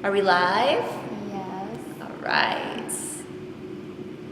Are we live? Yes. All right.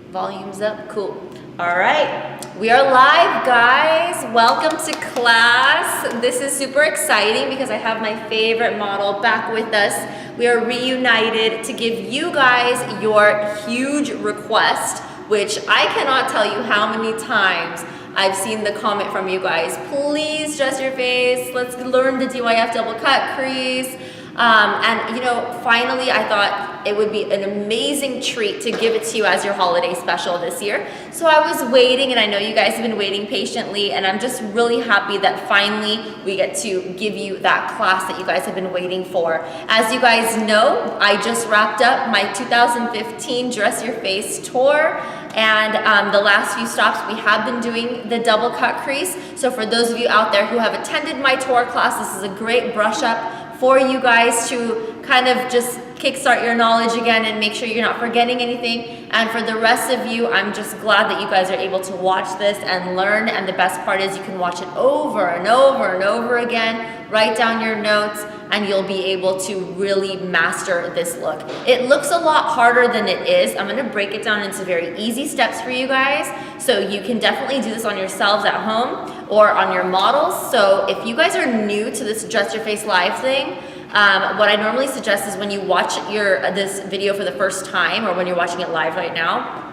Volume's up. Cool. All right. We are live, guys. Welcome to class. This is super exciting because I have my favorite model back with us. We are reunited to give you guys your huge request, which I cannot tell you how many times I've seen the comment from you guys. Please dress your face. Let's learn the DYF double cut crease. And you know, finally I thought it would be an amazing treat to give it to you as your holiday special this year. So I was waiting, and I know you guys have been waiting patiently, and I'm just really happy that finally we get to give you that class that you guys have been waiting for. As you guys know, I just wrapped up my 2015 Dress Your Face tour. And the last few stops we have been doing the double cut crease. So for those of you out there who have attended my tour class, this is a great brush up for you guys to kind of just kickstart your knowledge again and make sure you're not forgetting anything. And for the rest of you, I'm just glad that you guys are able to watch this and learn. And the best part is you can watch it over and over and over again, write down your notes, and you'll be able to really master this look. It looks a lot harder than it is. I'm gonna break it down into very easy steps for you guys, so you can definitely do this on yourselves at home or on your models. So if you guys are new to this Dress Your Face Live thing, what I normally suggest is when you watch this video for the first time, or when you're watching it live right now,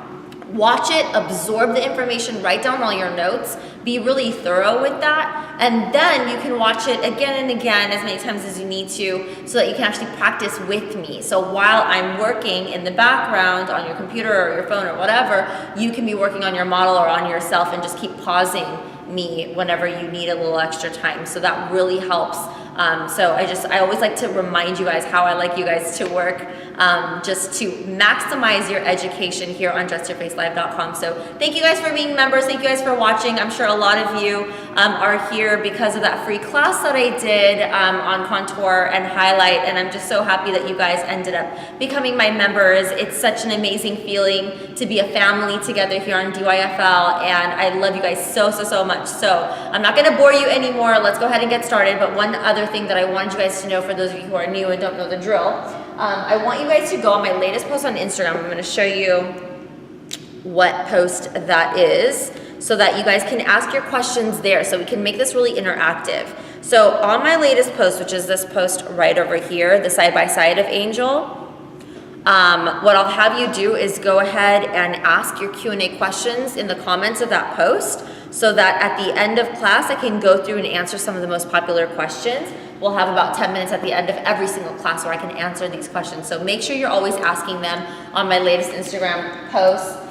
watch it, absorb the information, write down all your notes, be really thorough with that, and then you can watch it again and again as many times as you need to, so that you can actually practice with me. So while I'm working in the background on your computer or your phone or whatever, you can be working on your model or on yourself and just keep pausing me whenever you need a little extra time. So that really helps. So I always like to remind you guys how I like you guys to work, just to maximize your education here on dressyourfacelive.com. So thank you guys for being members. Thank you guys for watching. I'm sure a lot of you are here because of that free class that I did on contour and highlight, and I'm just so happy that you guys ended up becoming my members. It's such an amazing feeling to be a family together here on DYFL, and I love you guys so much. So I'm not going to bore you anymore. Let's go ahead and get started. But one other thing that I wanted you guys to know, for those of you who are new and don't know the drill, I want you guys to go on my latest post on Instagram. I'm going to show you what post that is, so that you guys can ask your questions there, so we can make this really interactive. So on my latest post, which is this post right over here, the side by side of Angel, what I'll have you do is go ahead and ask your Q&A questions in the comments of that post, so that at the end of class I can go through and answer some of the most popular questions. We'll have about 10 minutes at the end of every single class where I can answer these questions. So make sure you're always asking them on my latest Instagram post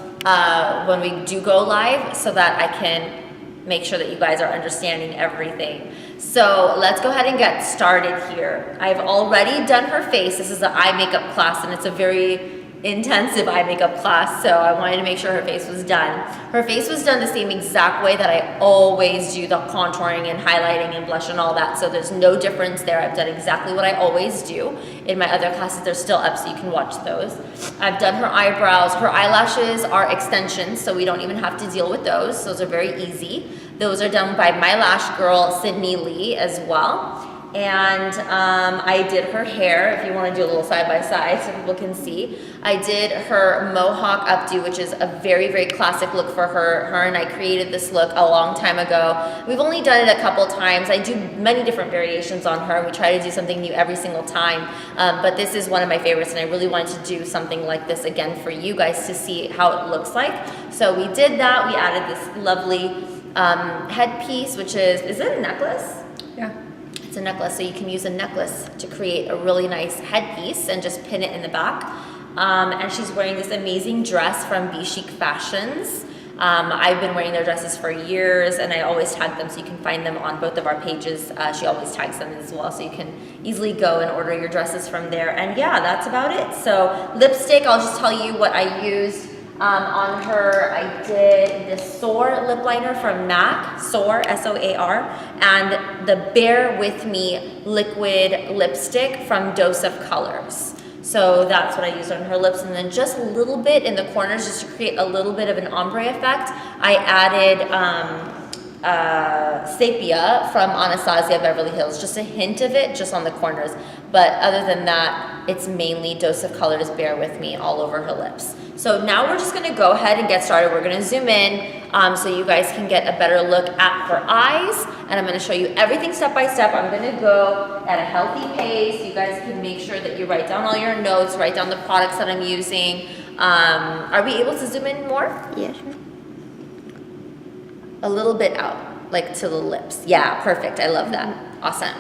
when we do go live, so that I can make sure that you guys are understanding everything. So let's go ahead and get started here. I've already done her face. This is an eye makeup class, and it's a very intensive eye makeup class, so I wanted to make sure her face was done. Her face was done the same exact way that I always do the contouring and highlighting and blush and all that, so there's no difference there. I've done exactly what I always do. In my other classes, they're still up, so you can watch those. I've done her eyebrows. Her eyelashes are extensions, so we don't even have to deal with those. Those are very easy. Those are done by my lash girl, Sydney Lee, as well. And I did her hair, if you want to do a little side by side so people can see. I did her mohawk updo, which is a very classic look for her. Her and I created this look a long time ago. We've only done it a couple times. I do many different variations on her. We try to do something new every single time. But this is one of my favorites, and I really wanted to do something like this again for you guys to see how it looks like. So we did that. We added this lovely headpiece, which is it a necklace? Yeah. It's a necklace, so you can use a necklace to create a really nice headpiece and just pin it in the back. And she's wearing this amazing dress from Be Chic Fashions. I've been wearing their dresses for years, and I always tag them, so you can find them on both of our pages. She always tags them as well, so you can easily go and order your dresses from there. And yeah, that's about it. So lipstick, I'll just tell you what I used. On her, I did the Soar lip liner from MAC, Soar, S-O-A-R, and the Bear With Me liquid lipstick from Dose of Colors. So that's what I used on her lips, and then just a little bit in the corners just to create a little bit of an ombre effect. I added Sepia from Anastasia Beverly Hills, just a hint of it just on the corners. But other than that, it's mainly Dose of Colors, Bear With Me, all over her lips. So now we're just gonna go ahead and get started. We're gonna zoom in so you guys can get a better look at her eyes, and I'm gonna show you everything step by step. I'm gonna go at a healthy pace. You guys can make sure that you write down all your notes, write down the products that I'm using. Are we able to zoom in more? Yeah, sure. A little bit out, like to the lips. Yeah, perfect, I love that, awesome.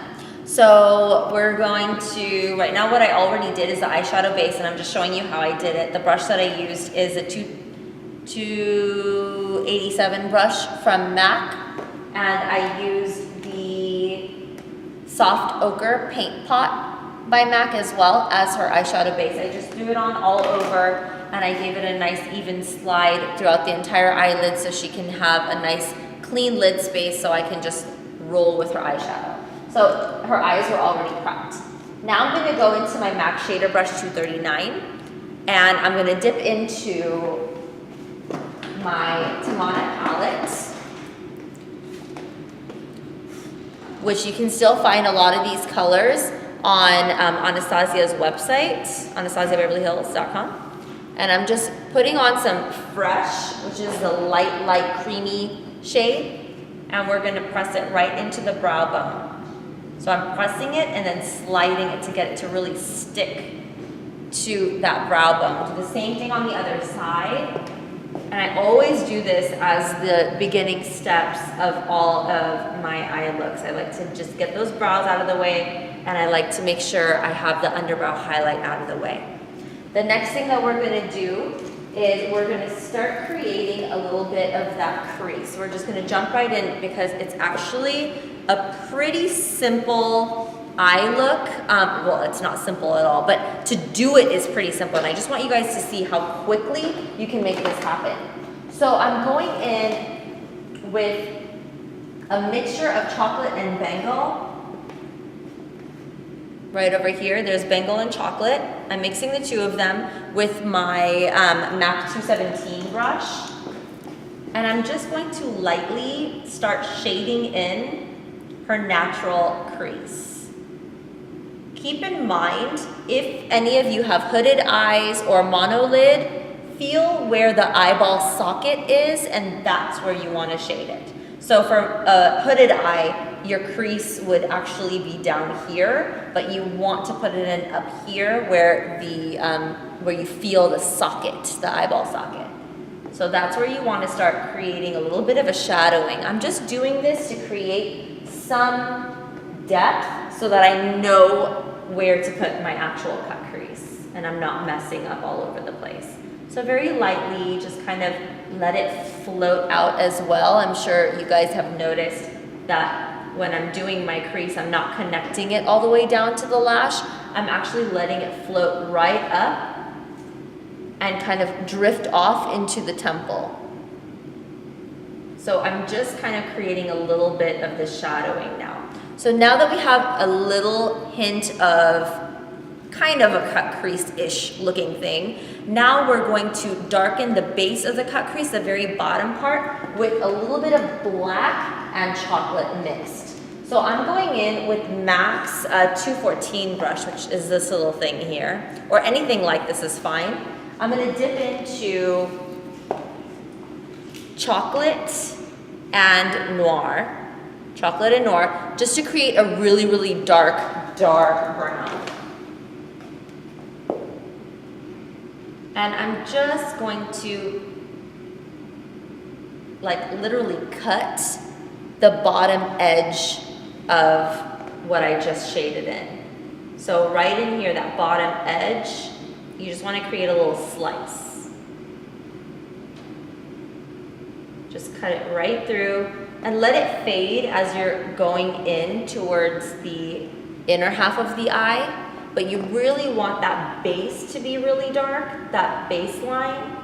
So we're going to, right now what I already did is the eyeshadow base, and I'm just showing you how I did it. The brush that I used is a 287 brush from MAC, and I used the Soft Ochre Paint Pot by MAC as well as her eyeshadow base. I just threw it on all over, and I gave it a nice even slide throughout the entire eyelid so she can have a nice clean lid space so I can just roll with her eyeshadow. So her eyes were already prepped. Now I'm gonna go into my MAC shader brush 239, and I'm gonna dip into my Tamana palette, which you can still find a lot of these colors on Anastasia's website, AnastasiaBeverlyHills.com. And I'm just putting on some Fresh, which is the light creamy shade, and we're gonna press it right into the brow bone. So I'm pressing it and then sliding it to get it to really stick to that brow bone. Do the same thing on the other side. And I always do this as the beginning steps of all of my eye looks. I like to just get those brows out of the way, and I like to make sure I have the underbrow highlight out of the way. The next thing that we're gonna do is we're gonna start creating a little bit of that crease. We're just gonna jump right in because it's actually a pretty simple eye look. Well, it's not simple at all, but to do it is pretty simple. And I just want you guys to see how quickly you can make this happen. So I'm going in with a mixture of chocolate and Bengal. Right over here, there's Bengal and chocolate. I'm mixing the two of them with my MAC 217 brush. And I'm just going to lightly start shading in her natural crease. Keep in mind, if any of you have hooded eyes or monolid, feel where the eyeball socket is, and that's where you want to shade it. So for a hooded eye, your crease would actually be down here, but you want to put it in up here where where you feel the socket, the eyeball socket. So that's where you want to start creating a little bit of a shadowing. I'm just doing this to create some depth so that I know where to put my actual cut crease and I'm not messing up all over the place. So very lightly, just kind of let it float out as well. I'm sure you guys have noticed that when I'm doing my crease, I'm not connecting it all the way down to the lash. I'm actually letting it float right up and kind of drift off into the temple. So I'm just kind of creating a little bit of the shadowing now. So now that we have a little hint of kind of a cut crease-ish looking thing, now we're going to darken the base of the cut crease, the very bottom part, with a little bit of black and chocolate mixed. So I'm going in with MAC's 214 brush, which is this little thing here, or anything like this is fine. I'm gonna dip into chocolate and noir, just to create a really, really dark brown. And I'm just going to like literally cut the bottom edge of what I just shaded in. So right in here, that bottom edge, you just want to create a little slice. Just cut it right through and let it fade as you're going in towards the inner half of the eye. But you really want that base to be really dark, that base line,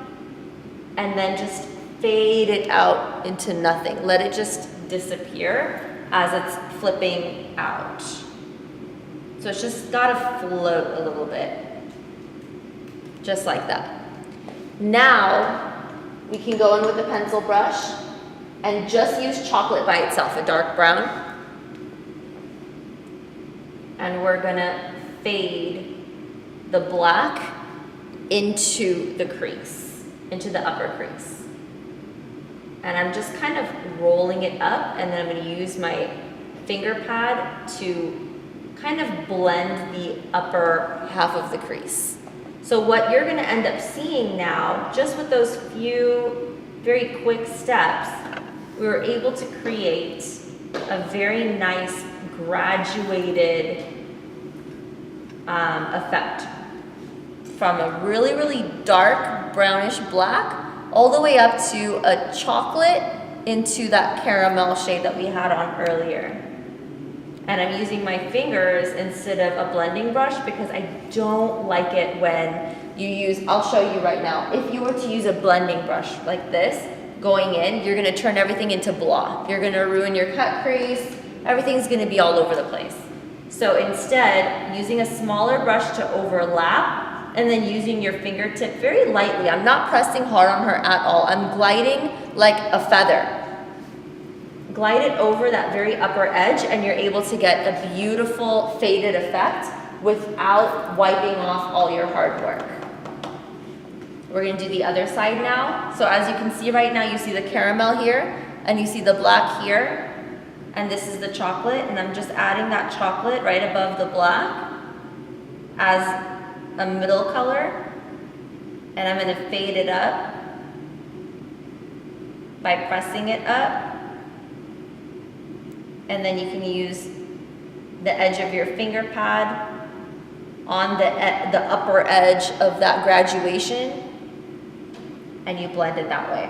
and then just fade it out into nothing. Let it just disappear as it's flipping out. So it's just gotta float a little bit, just like that. Now, we can go in with the pencil brush and just use chocolate by itself, a dark brown. And we're gonna fade the black into the crease, into the upper crease. And I'm just kind of rolling it up, and then I'm going to use my finger pad to kind of blend the upper half of the crease. So what you're going to end up seeing now, just with those few very quick steps, we were able to create a very nice graduated effect from a really, really dark brownish black all the way up to a chocolate into that caramel shade that we had on earlier. And I'm using my fingers instead of a blending brush because I don't like it when you use, I'll show you right now. If you were to use a blending brush like this, going in, you're gonna turn everything into blah. You're gonna ruin your cut crease. Everything's gonna be all over the place. So instead, using a smaller brush to overlap and then using your fingertip very lightly. I'm not pressing hard on her at all. I'm gliding like a feather. Glide it over that very upper edge and you're able to get a beautiful faded effect without wiping off all your hard work. We're gonna do the other side now. So as you can see right now, you see the caramel here and you see the black here. And this is the chocolate, and I'm just adding that chocolate right above the black as a middle color. And I'm gonna fade it up by pressing it up. And then you can use the edge of your finger pad on the upper edge of that graduation, and you blend it that way.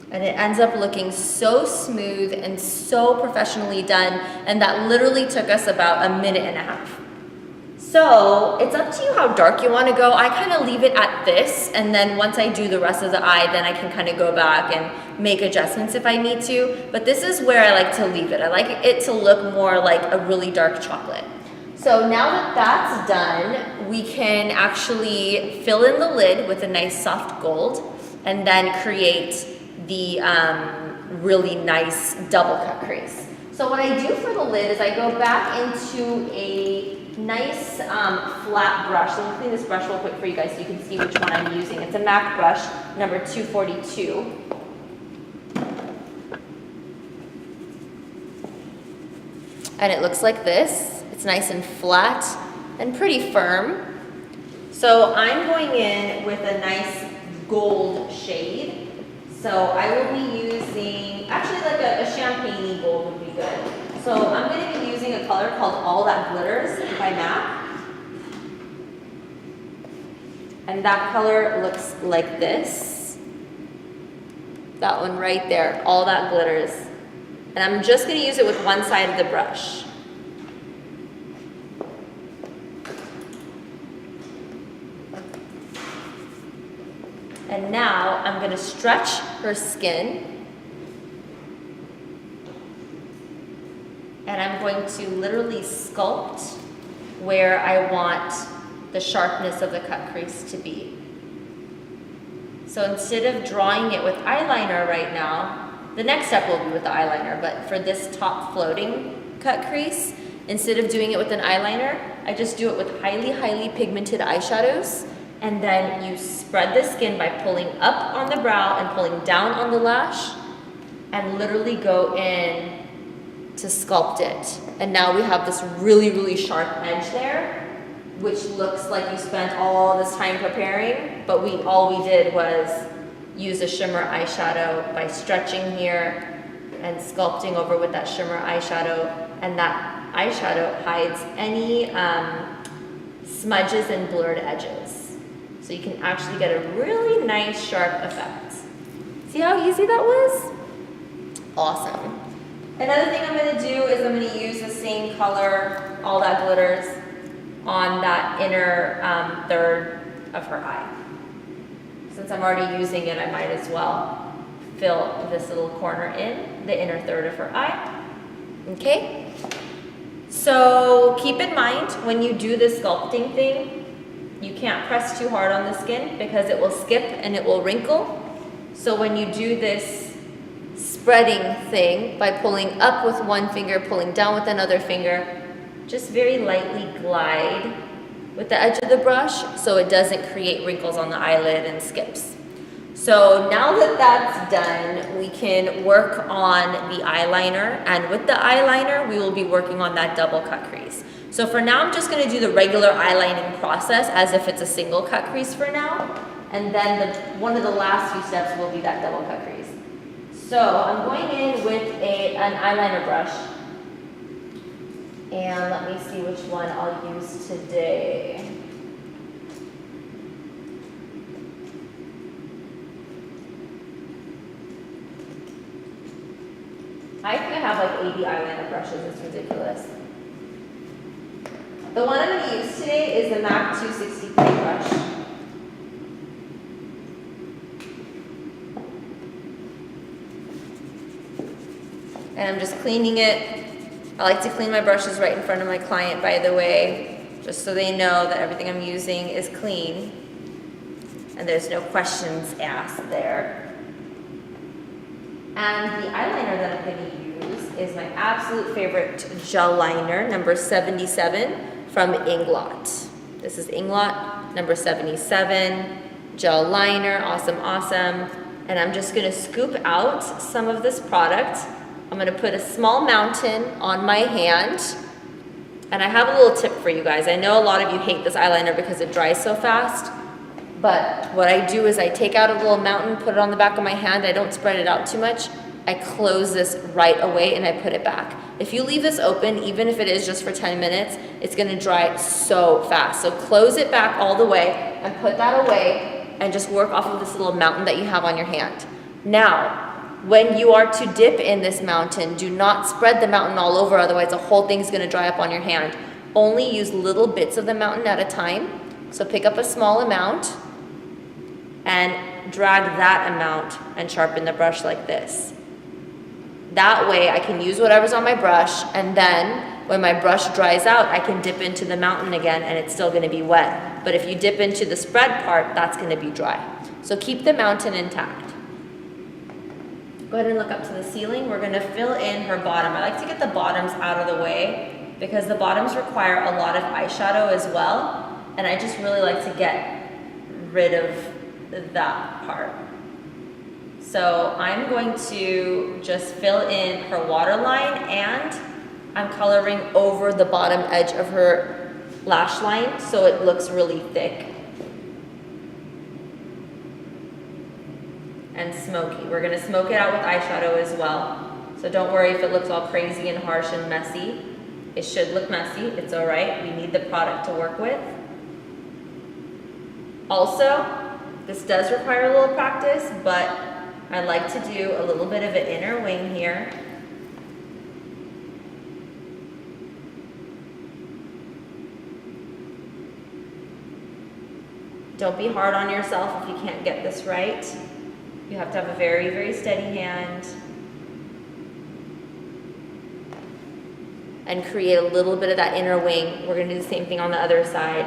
And it ends up looking so smooth and so professionally done, and that literally took us about a minute and a half. So it's up to you how dark you want to go. I kind of leave it at this, and then once I do the rest of the eye, then I can kind of go back and make adjustments if I need to. But this is where I like to leave it. I like it to look more like a really dark chocolate. So now that that's done, we can actually fill in the lid with a nice soft gold and then create the really nice double cut crease. So what I do for the lid is I go back into a nice flat brush. Let me clean this brush real quick for you guys so you can see which one I'm using. It's a MAC brush, number 242. And it looks like this. It's nice and flat and pretty firm. So I'm going in with a nice gold shade. So I will be using, actually like a champagne-y gold would be good. So I'm going to be using a color called All That Glitters by MAC. And that color looks like this. That one right there, All That Glitters. And I'm just going to use it with one side of the brush. And now I'm going to stretch her skin. And I'm going to literally sculpt where I want the sharpness of the cut crease to be. So instead of drawing it with eyeliner right now, the next step will be with the eyeliner, but for this top floating cut crease, instead of doing it with an eyeliner, I just do it with highly, highly pigmented eyeshadows. And then you spread the skin by pulling up on the brow and pulling down on the lash and literally go in to sculpt it. And now we have this really, really sharp edge there, which looks like you spent all this time preparing, but all we did was use a shimmer eyeshadow by stretching here and sculpting over with that shimmer eyeshadow, and that eyeshadow hides any smudges and blurred edges. So you can actually get a really nice sharp effect. See how easy that was? Awesome. Another thing I'm going to do is I'm going to use the same color, All That Glitters, on that inner third of her eye. Since I'm already using it, I might as well fill this little corner in, the inner third of her eye. Okay? So keep in mind, when you do this sculpting thing, you can't press too hard on the skin because it will skip and it will wrinkle. So when you do this spreading thing by pulling up with one finger, pulling down with another finger, just very lightly glide with the edge of the brush so it doesn't create wrinkles on the eyelid and skips. So now that that's done, we can work on the eyeliner, and with the eyeliner, we will be working on that double cut crease. So for now, I'm just gonna do the regular eyelining process as if it's a single cut crease for now, and then one of the last few steps will be that double cut crease. So I'm going in with an eyeliner brush, and let me see which one I'll use today. I think I have like 80 eyeliner brushes, it's ridiculous. The one I'm going to use today is the MAC 263 brush. And I'm just cleaning it. I like to clean my brushes right in front of my client, by the way, just so they know that everything I'm using is clean and there's no questions asked there. And the eyeliner that I'm going to use is my absolute favorite gel liner, number 77 from Inglot. This is Inglot, number 77, gel liner, awesome, awesome. And I'm just going to scoop out some of this product. I'm going to put a small mountain on my hand. And I have a little tip for you guys. I know a lot of you hate this eyeliner because it dries so fast. But what I do is I take out a little mountain, put it on the back of my hand. I don't spread it out too much. I close this right away and I put it back. If you leave this open, even if it is just for 10 minutes, it's gonna dry so fast. So close it back all the way and put that away and just work off of this little mountain that you have on your hand. Now, when you are to dip in this mountain, do not spread the mountain all over, otherwise the whole thing's gonna dry up on your hand. Only use little bits of the mountain at a time. So pick up a small amount and drag that amount and sharpen the brush like this. That way I can use whatever's on my brush, and then when my brush dries out, I can dip into the mountain again and it's still gonna be wet. But if you dip into the spread part, that's gonna be dry. So keep the mountain intact. Go ahead and look up to the ceiling. We're gonna fill in her bottom. I like to get the bottoms out of the way because the bottoms require a lot of eyeshadow as well. And I just really like to get rid of that part. So I'm going to just fill in her waterline, and I'm coloring over the bottom edge of her lash line so it looks really thick and smoky. We're gonna smoke it out with eyeshadow as well. So don't worry if it looks all crazy and harsh and messy. It should look messy, it's all right. We need the product to work with. Also, this does require a little practice, but I like to do a little bit of an inner wing here. Don't be hard on yourself if you can't get this right. You have to have a very, very steady hand. And create a little bit of that inner wing. We're gonna do the same thing on the other side.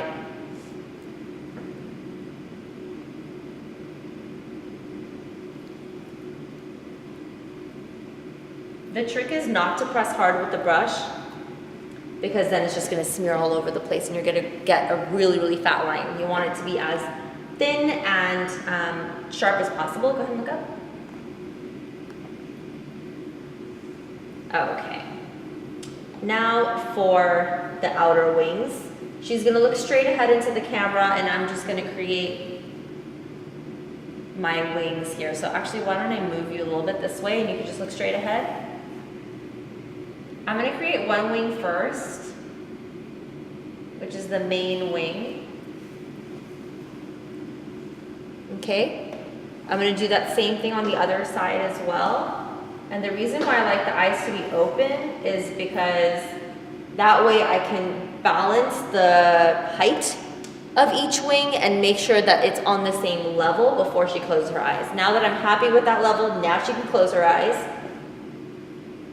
The trick is not to press hard with the brush, because then it's just gonna smear all over the place and you're gonna get a really, really fat line. You want it to be as thin and sharp as possible. Go ahead and look up. Okay. Now for the outer wings. She's gonna look straight ahead into the camera, and I'm just gonna create my wings here. So actually, why don't I move you a little bit this way and you can just look straight ahead. I'm gonna create one wing first, which is the main wing. Okay, I'm gonna do that same thing on the other side as well. And the reason why I like the eyes to be open is because that way I can balance the height of each wing and make sure that it's on the same level before she closes her eyes. Now that I'm happy with that level, now she can close her eyes.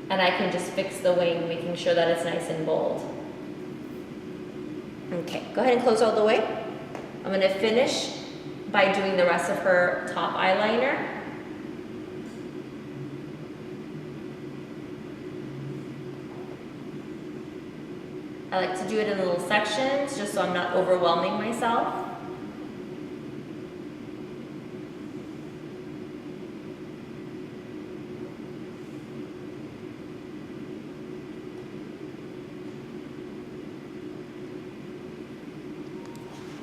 And I can just fix the wing, making sure that it's nice and bold. Okay, go ahead and close all the way. I'm gonna finish by doing the rest of her top eyeliner. I like to do it in little sections just so I'm not overwhelming myself.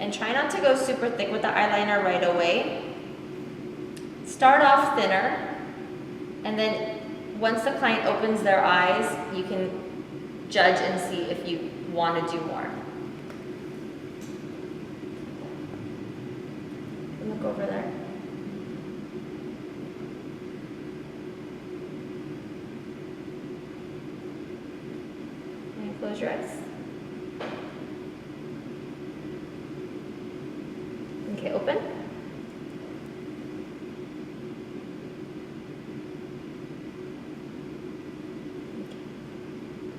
And try not to go super thick with the eyeliner right away. Start off thinner, and then once the client opens their eyes, you can judge and see if you want to do more. Look over there. And close your eyes. Okay, open.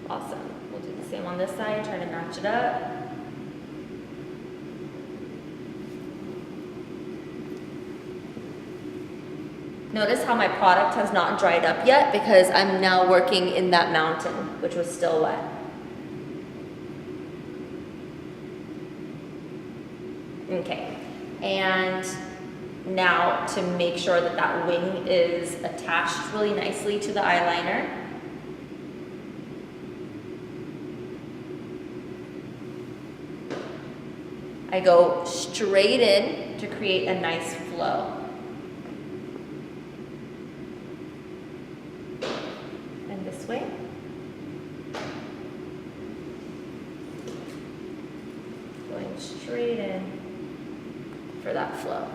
Awesome. We'll do the same on this side, try to match it up. Notice how my product has not dried up yet because I'm now working in that mountain, which was still wet. Okay, and now to make sure that that wing is attached really nicely to the eyeliner, I go straight in to create a nice flow. And this way. Going straight in for that flow.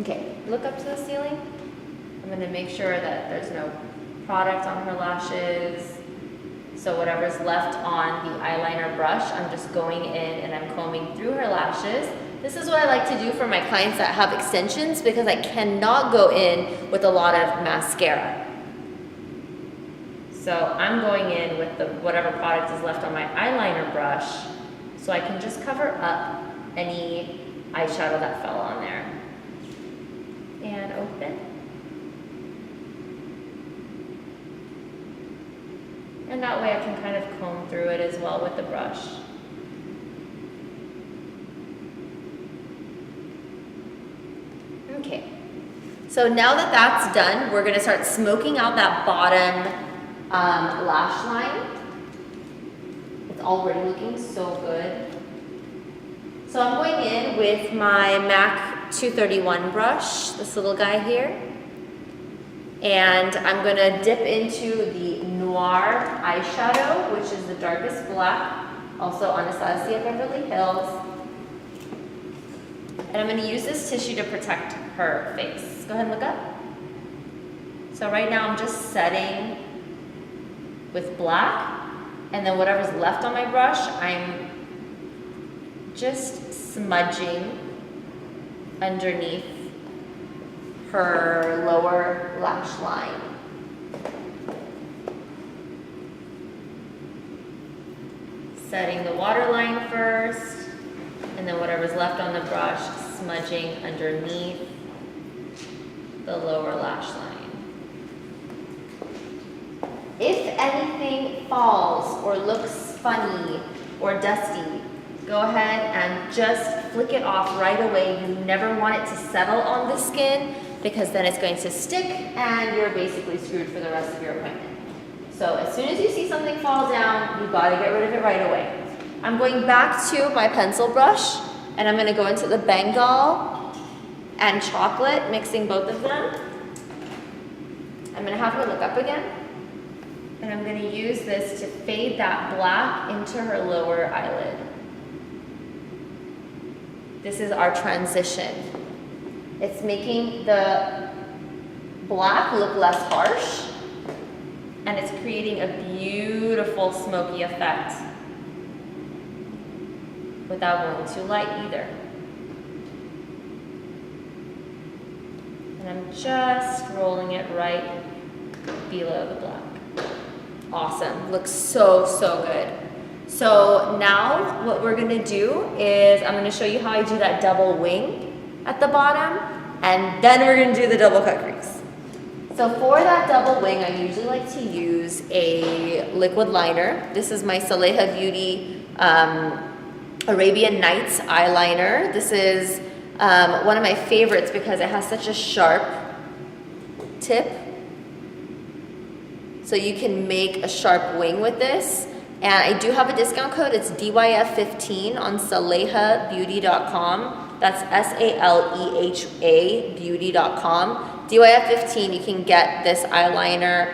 Okay, look up to the ceiling. I'm going to make sure that there's no product on her lashes. So whatever's left on the eyeliner brush, I'm just going in and I'm combing through her lashes. This is what I like to do for my clients that have extensions because I cannot go in with a lot of mascara. So I'm going in with whatever product is left on my eyeliner brush so I can just cover up any eyeshadow that fell on there. And open. And that way I can kind of comb through it as well with the brush. Okay, so now that that's done, we're gonna start smoking out that bottom lash line. It's already looking so good. So I'm going in with my MAC 231 brush, this little guy here. And I'm gonna dip into the Noir eyeshadow, which is the darkest black, also Anastasia Beverly Hills. And I'm gonna use this tissue to protect her face. Go ahead and look up. So right now I'm just setting with black, and then whatever's left on my brush, I'm just smudging underneath her lower lash line. Setting the waterline first, and then whatever's left on the brush, smudging underneath the lower lash line. If anything falls or looks funny or dusty, go ahead and just flick it off right away. You never want it to settle on the skin because then it's going to stick and you're basically screwed for the rest of your appointment. So as soon as you see something fall down, you gotta get rid of it right away. I'm going back to my pencil brush and I'm gonna go into the Bengal and chocolate, mixing both of them. I'm gonna have her look up again. And I'm gonna use this to fade that black into her lower eyelid. This is our transition. It's making the black look less harsh, and it's creating a beautiful smoky effect without going too light either. And I'm just rolling it right below the black. Awesome, looks so, so good. So now what we're gonna do is I'm gonna show you how I do that double wing at the bottom, and then we're gonna do the double cut crease. So for that double wing, I usually like to use a liquid liner. This is my Saleha Beauty Arabian Nights eyeliner. This is one of my favorites because it has such a sharp tip. So you can make a sharp wing with this. And I do have a discount code. It's DYF15 on SalehaBeauty.com. That's SALEHA beauty.com. DYF15, you can get this eyeliner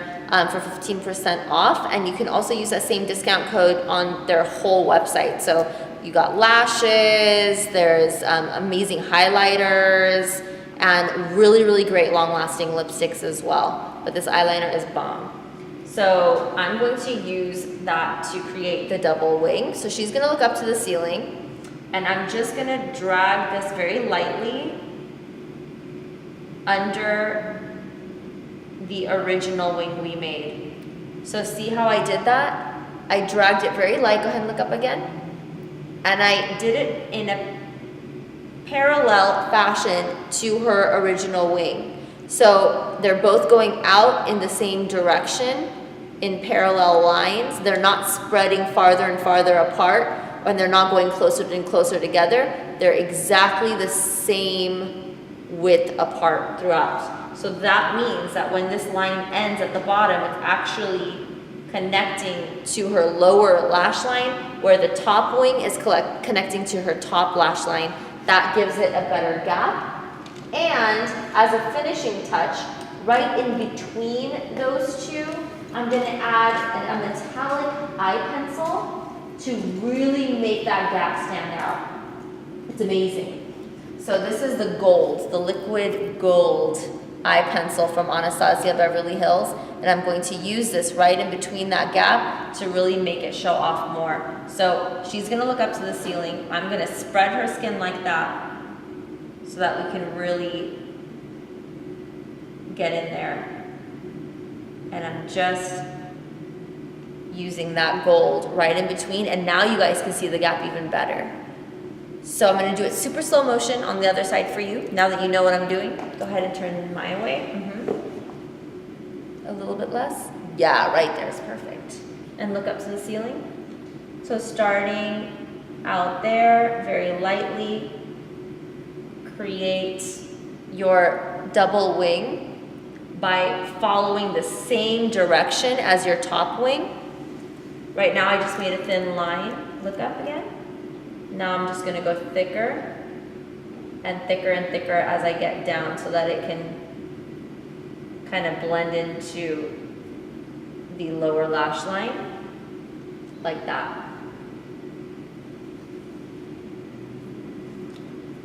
for 15% off. And you can also use that same discount code on their whole website. So you got lashes, there's amazing highlighters, and really, really great long-lasting lipsticks as well. But this eyeliner is bomb. So I'm going to use that to create the double wing. So she's gonna look up to the ceiling, and I'm just gonna drag this very lightly under the original wing we made. So see how I did that? I dragged it very light. Go ahead and look up again. And I did it in a parallel fashion to her original wing. So they're both going out in the same direction in parallel lines. They're not spreading farther and farther apart, and they're not going closer and closer together. They're exactly the same width apart throughout. So that means that when this line ends at the bottom, it's actually connecting to her lower lash line, where the top wing is connecting to her top lash line. That gives it a better gap. And as a finishing touch, right in between those two, I'm gonna add a metallic eye pencil to really make that gap stand out. It's amazing. So this is the gold, the liquid gold eye pencil from Anastasia Beverly Hills. And I'm going to use this right in between that gap to really make it show off more. So she's gonna look up to the ceiling. I'm gonna spread her skin like that so that we can really get in there. And I'm just using that gold right in between, and now you guys can see the gap even better. So I'm gonna do it super slow motion on the other side for you. Now that you know what I'm doing, go ahead and turn my way. A little bit less. Yeah, right there is perfect. And look up to the ceiling. So starting out there, very lightly, create your double wing by following the same direction as your top wing. Right now I just made a thin line. Look up again. Now I'm just gonna go thicker and thicker as I get down so that it can kind of blend into the lower lash line, like that.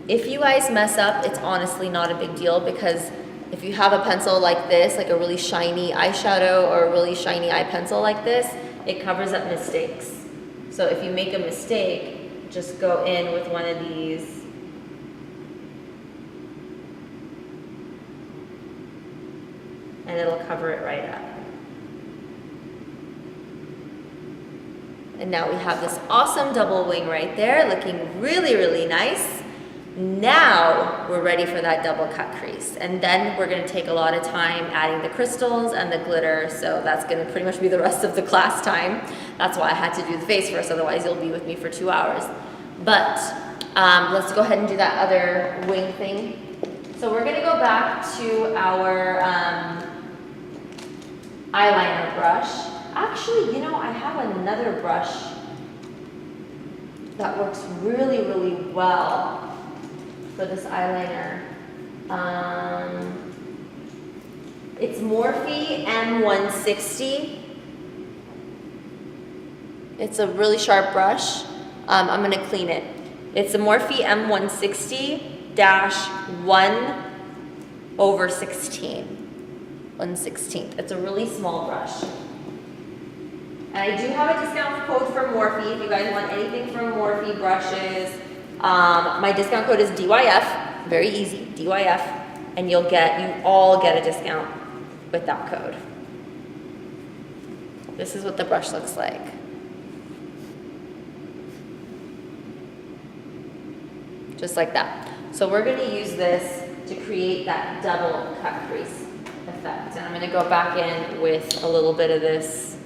If you guys mess up, it's honestly not a big deal, because if you have a pencil like this, like a really shiny eyeshadow or a really shiny eye pencil like this, it covers up mistakes. So if you make a mistake, just go in with one of these and it'll cover it right up. And now we have this awesome double wing right there, looking really, really nice. Now we're ready for that double cut crease. And then we're gonna take a lot of time adding the crystals and the glitter, so that's gonna pretty much be the rest of the class time. That's why I had to do the face first, otherwise you'll be with me for 2 hours. But let's go ahead and do that other wing thing. So we're gonna go back to our eyeliner brush. Actually, you know, I have another brush that works really, really well for this eyeliner. It's Morphe M160. It's a really sharp brush. I'm gonna clean it. It's a Morphe M160-1/16. 1/16. It's a really small brush. And I do have a discount code for Morphe if you guys want anything from Morphe brushes. My discount code is DYF, very easy, DYF, and you all get a discount with that code. This is what the brush looks like. Just like that. So we're gonna use this to create that double cut crease. effect. And I'm gonna go back in with a little bit of this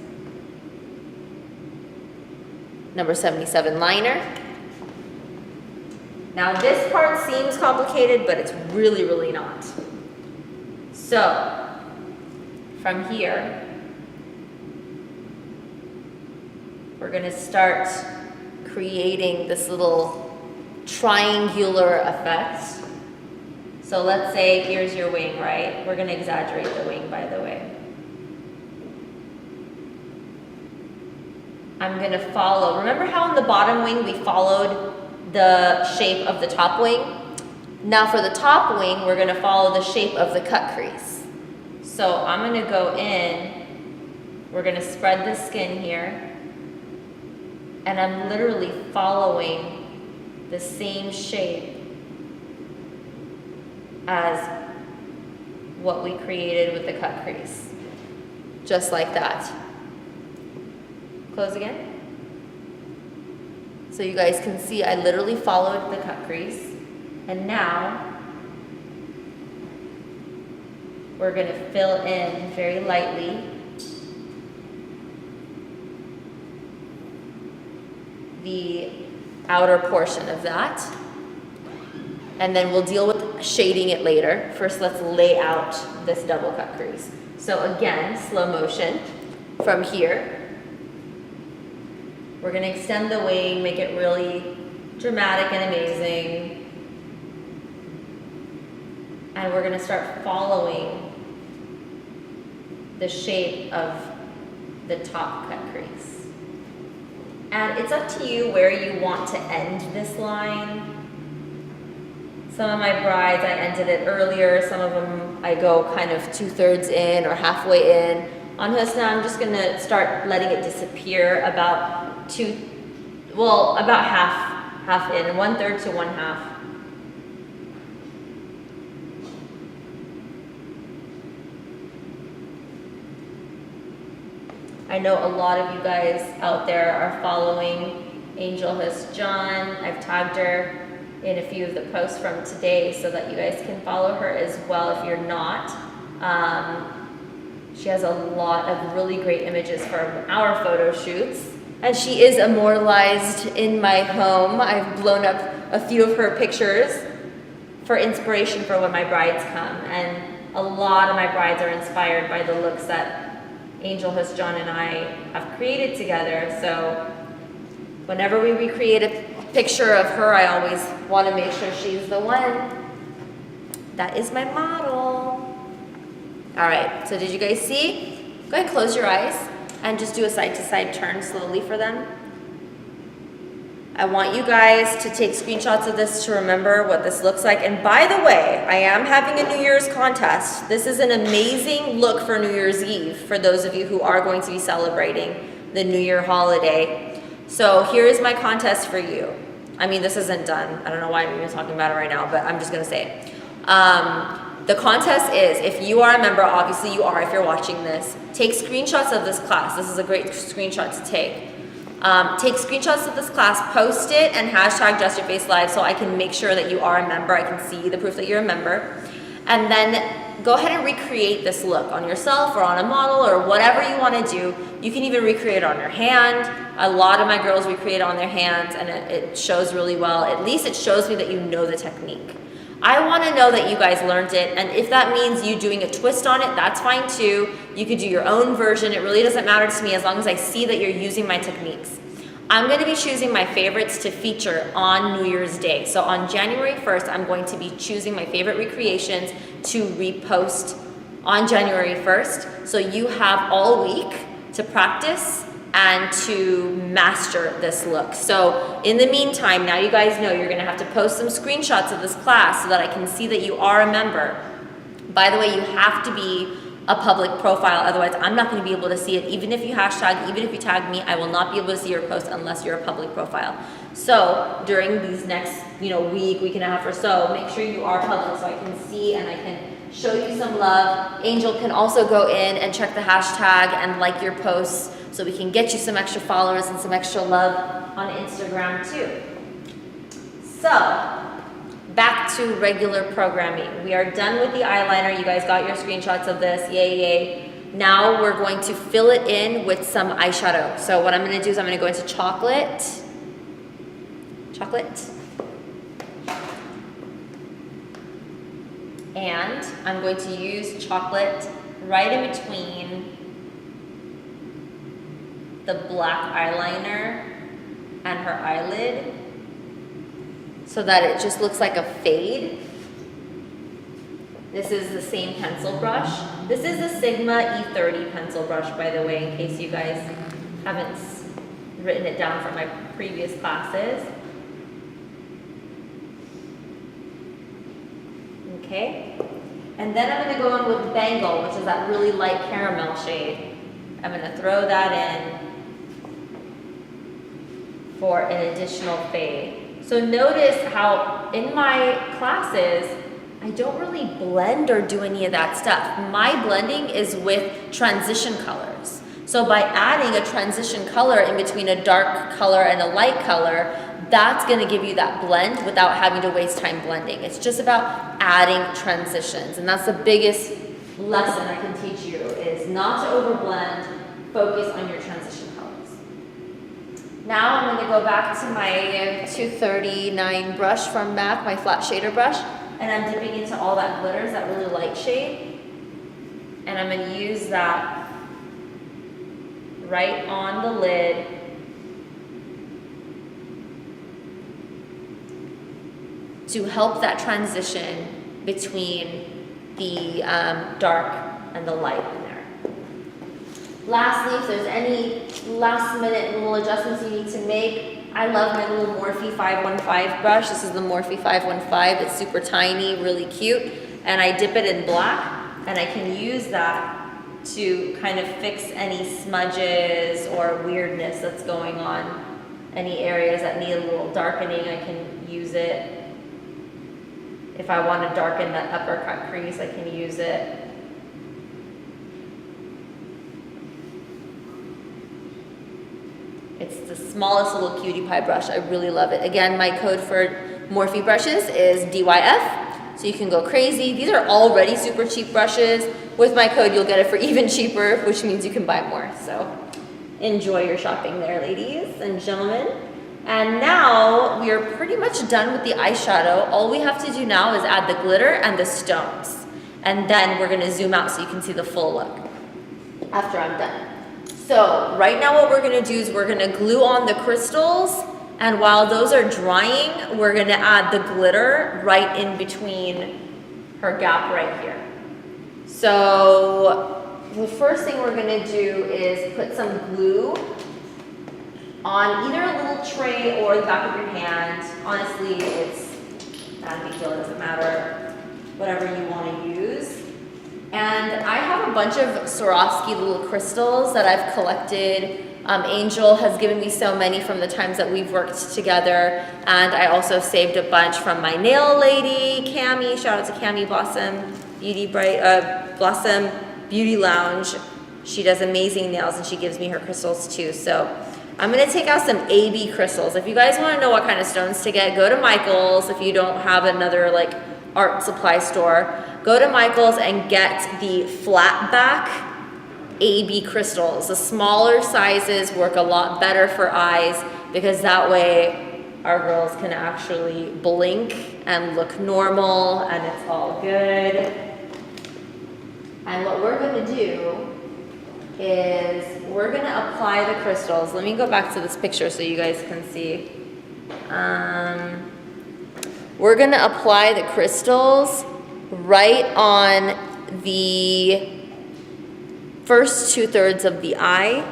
number 77 liner. Now this part seems complicated, but it's really, really not. So, from here, we're gonna start creating this little triangular effect. So let's say here's your wing, right? We're gonna exaggerate the wing, by the way. I'm gonna follow, remember how on the bottom wing we followed the shape of the top wing? Now for the top wing, we're gonna follow the shape of the cut crease. So I'm gonna go in, we're gonna spread the skin here, and I'm literally following the same shape as what we created with the cut crease. Just like that. Close again. So you guys can see I literally followed the cut crease, and now we're gonna fill in very lightly the outer portion of that, and then we'll deal with shading it later. First, let's lay out this double cut crease. So again, slow motion from here. We're gonna extend the wing, make it really dramatic and amazing. And we're gonna start following the shape of the top cut crease. And it's up to you where you want to end this line. Some of my brides, I ended it earlier. Some of them, I go kind of 2/3 in or halfway in. On Husna, I'm just gonna start letting it disappear about about half in, 1/3 to 1/2. I know a lot of you guys out there are following Angel John. I've tagged her in a few of the posts from today so that you guys can follow her as well if you're not. She has a lot of really great images from our photo shoots. And she is immortalized in my home. I've blown up a few of her pictures for inspiration for when my brides come. And a lot of my brides are inspired by the looks that Angel John and I have created together. So whenever we recreate a picture of her, I always want to make sure she's the one. That is my model. All right, so did you guys see? Go ahead and close your eyes and just do a side-to-side turn slowly for them. I want you guys to take screenshots of this to remember what this looks like. And by the way, I am having a New Year's contest. This is an amazing look for New Year's Eve for those of you who are going to be celebrating the New Year holiday. So here is my contest for you. I mean, this isn't done. I don't know why I'm even talking about it right now, but I'm just gonna say it. The contest is, if you are a member, obviously you are if you're watching this, take screenshots of this class. This is a great screenshot to take. Take screenshots of this class, post it, and hashtag Just Your Face Live so I can make sure that you are a member. I can see the proof that you're a member. And then go ahead and recreate this look on yourself or on a model or whatever you want to do. You can even recreate it on your hand. A lot of my girls recreate it on their hands, and it shows really well. At least it shows me that you know the technique. I want to know that you guys learned it, and if that means you doing a twist on it, that's fine too. You could do your own version. It really doesn't matter to me as long as I see that you're using my techniques. I'm going to be choosing my favorites to feature on New Year's Day. So on January 1st, I'm going to be choosing my favorite recreations to repost on January 1st. So you have all week to practice and to master this look. So in the meantime, now you guys know you're gonna have to post some screenshots of this class so that I can see that you are a member. By the way, you have to be a public profile, otherwise I'm not gonna be able to see it. Even if you hashtag, even if you tag me, I will not be able to see your post unless you're a public profile. So during these next week and a half or so, make sure you are public so I can see and I can show you some love. Angel can also go in and check the hashtag and like your posts so we can get you some extra followers and some extra love on Instagram too. So back to regular programming. We are done with the eyeliner. You guys got your screenshots of this, yay, yay. Now we're going to fill it in with some eyeshadow. So what I'm gonna do is I'm gonna go into chocolate, and I'm going to use chocolate right in between the black eyeliner and her eyelid so that it just looks like a fade. This is the same pencil brush. This is the Sigma E30 pencil brush, by the way, in case you guys haven't written it down from my previous classes. Okay, and then I'm gonna go in with Bangle, which is that really light caramel shade. I'm gonna throw that in for an additional fade. So notice how in my classes, I don't really blend or do any of that stuff. My blending is with transition colors. So by adding a transition color in between a dark color and a light color, that's gonna give you that blend without having to waste time blending. It's just about adding transitions. And that's the biggest lesson I can teach you, is not to overblend, focus on your transition colors. Now I'm gonna go back to my 239 brush from MAC, my flat shader brush, and I'm dipping into all that glitters, that really light shade. And I'm gonna use that right on the lid to help that transition between the dark and the light in there. Lastly, if there's any last minute little adjustments you need to make, I love my little Morphe 515 brush. This is the Morphe 515. It's super tiny, really cute. And I dip it in black, and I can use that to kind of fix any smudges or weirdness that's going on. Any areas that need a little darkening, I can use it. If I want to darken that uppercut crease, I can use it. It's the smallest little cutie pie brush. I really love it. Again, my code for Morphe brushes is DYF, so you can go crazy. These are already super cheap brushes. With my code, you'll get it for even cheaper, which means you can buy more. So enjoy your shopping there, ladies and gentlemen. And now we are pretty much done with the eyeshadow. All we have to do now is add the glitter and the stones. And then we're gonna zoom out so you can see the full look after I'm done. So right now what we're gonna do is we're gonna glue on the crystals, and while those are drying, we're gonna add the glitter right in between her gap right here. So the first thing we're gonna do is put some glue on either a little tray or the back of your hand. Honestly, it's not a big deal, it doesn't matter, whatever you want to use. And I have a bunch of Swarovski little crystals that I've collected. Angel has given me so many from the times that we've worked together, and I also saved a bunch from my nail lady, Cami. Shout out to Cami Blossom Blossom Beauty Lounge. She does amazing nails, and she gives me her crystals too. So I'm gonna take out some AB crystals. If you guys wanna know what kind of stones to get, go to Michael's. If you don't have another like art supply store, go to Michael's and get the flat back AB crystals. The smaller sizes work a lot better for eyes because that way our girls can actually blink and look normal and it's all good. And what we're gonna do is we're gonna apply the crystals. Let me go back to this picture so you guys can see. We're gonna apply the crystals right on the first 2/3 of the eye,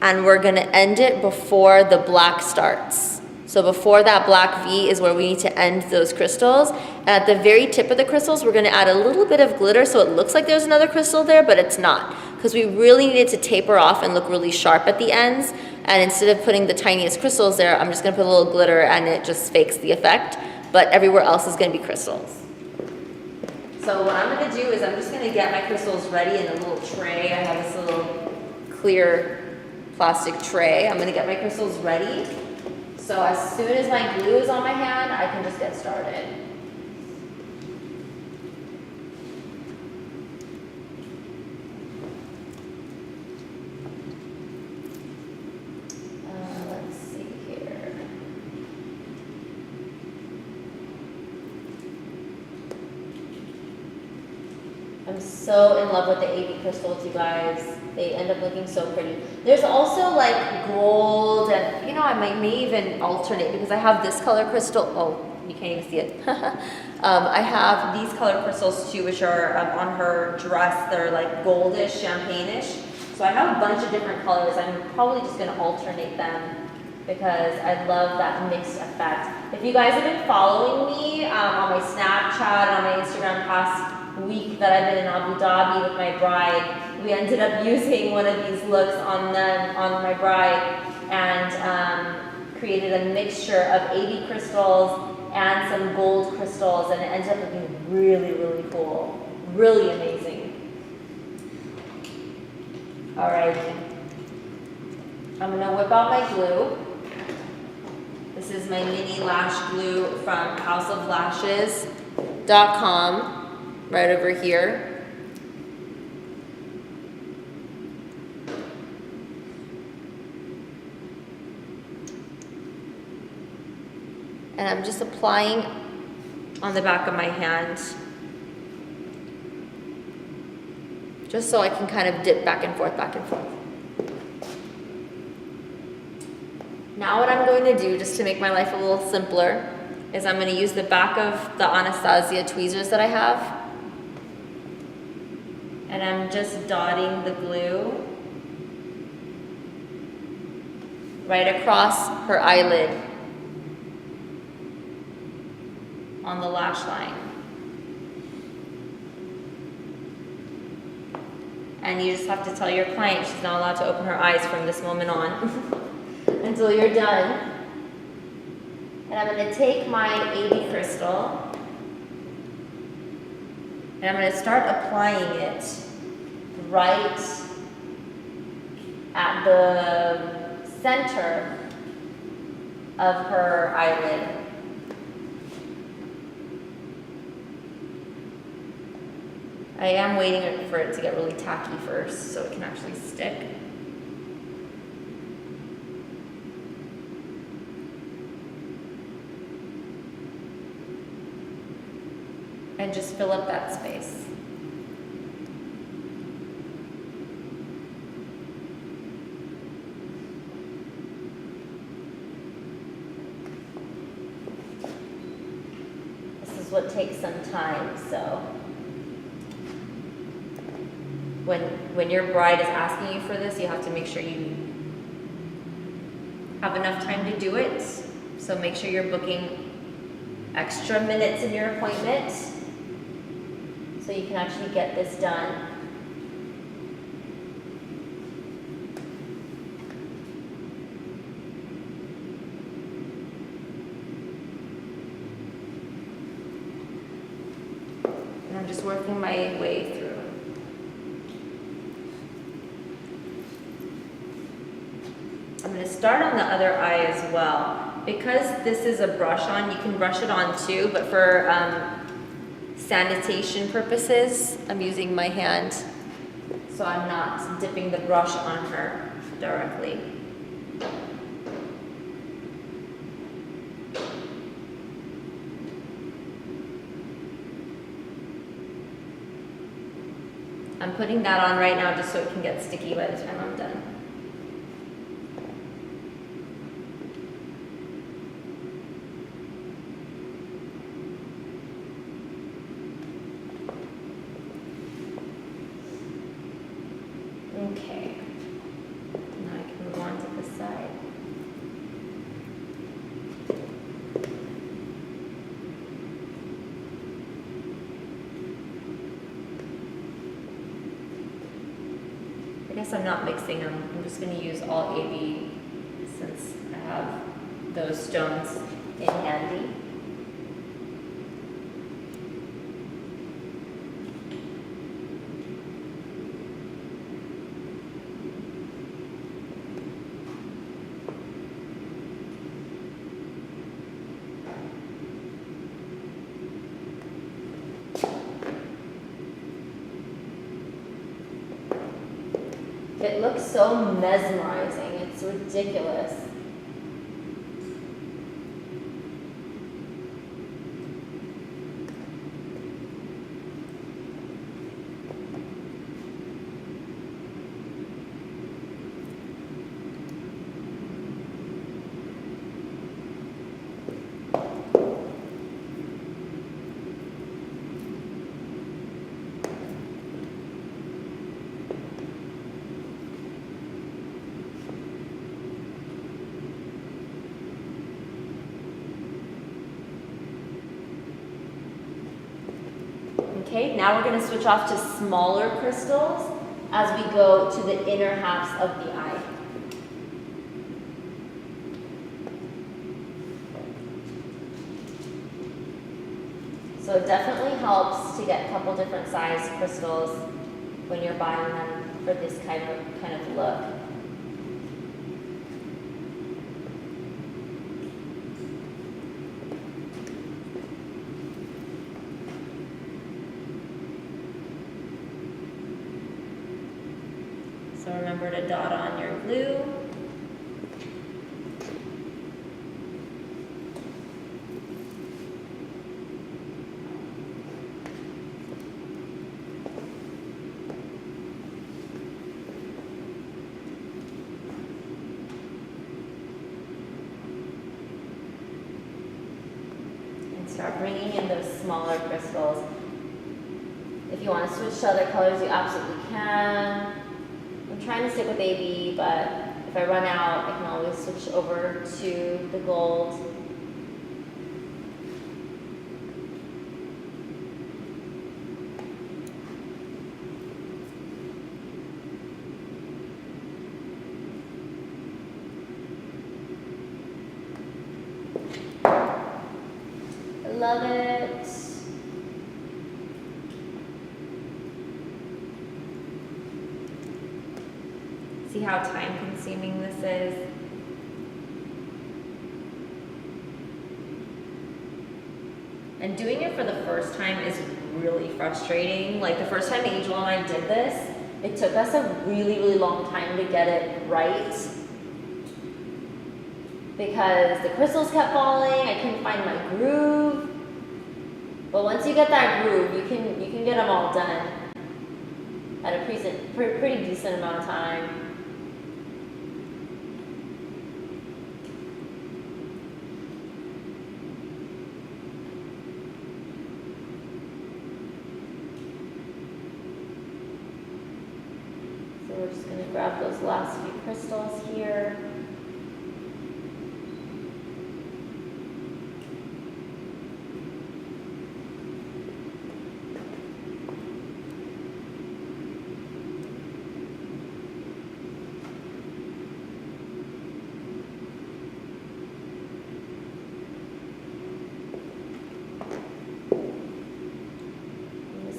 and we're gonna end it before the black starts. So before that black V is where we need to end those crystals. And at the very tip of the crystals, we're gonna add a little bit of glitter so it looks like there's another crystal there, but it's not. Because we really need it to taper off and look really sharp at the ends. And instead of putting the tiniest crystals there, I'm just gonna put a little glitter and it just fakes the effect. But everywhere else is gonna be crystals. So what I'm gonna do is I'm just gonna get my crystals ready in a little tray. I have this little clear plastic tray. I'm gonna get my crystals ready. So as soon as my glue is on my hand, I can just get started. I'm so in love with the AB crystals, you guys. They end up looking so pretty. There's also like gold and, you know, I may even alternate because I have this color crystal. Oh, you can't even see it. I have these color crystals too, which are on her dress. They're like goldish, champagne-ish. So I have a bunch of different colors. I'm probably just gonna alternate them because I love that mixed effect. If you guys have been following me on my Snapchat, on my Instagram past week that I've been in Abu Dhabi with my bride, we ended up using one of these looks on my bride and created a mixture of AB crystals and some gold crystals, and it ended up looking really, really cool. Really amazing. Alrighty. I'm gonna whip out my glue. This is my mini lash glue from houseoflashes.com, right over here. And I'm just applying on the back of my hand, just so I can kind of dip back and forth, back and forth. Now what I'm going to do, just to make my life a little simpler, is I'm going to use the back of the Anastasia tweezers that I have, and I'm just dotting the glue right across her eyelid on the lash line. And you just have to tell your client she's not allowed to open her eyes from this moment on until you're done. And I'm going to take my AB crystal and I'm going to start applying it right at the center of her eyelid. I am waiting for it to get really tacky first so it can actually stick. And just fill up that space. This is what takes some time, so when your bride is asking you for this, you have to make sure you have enough time to do it. So make sure you're booking extra minutes in your appointment so you can actually get this done. And I'm just working my way through. I'm going to start on the other eye as well. Because this is a brush on, you can brush it on too, but for sanitation purposes, I'm using my hand, so I'm not dipping the brush on her directly. I'm putting that on right now just so it can get sticky by the time I'm done. Okay, now I can move on to this side. I guess I'm not mixing them. I'm just going to use all AB since I have those stones in handy. It looks so mesmerizing, it's ridiculous. Okay, now we're going to switch off to smaller crystals as we go to the inner halves of the eye. So it definitely helps to get a couple different size crystals when you're buying them for this kind of look. So remember to dot on your glue. And start bringing in those smaller crystals. If you want to switch to other colors, you absolutely can. I'm trying to stick with AB, but if I run out, I can always switch over to the gold. I love it. See how time consuming this is? And doing it for the first time is really frustrating. Like the first time Angel and I did this, it took us a really, really long time to get it right because the crystals kept falling, I couldn't find my groove. But once you get that groove, you can get them all done at a pretty decent amount of time. So we're just going to grab those last few crystals here.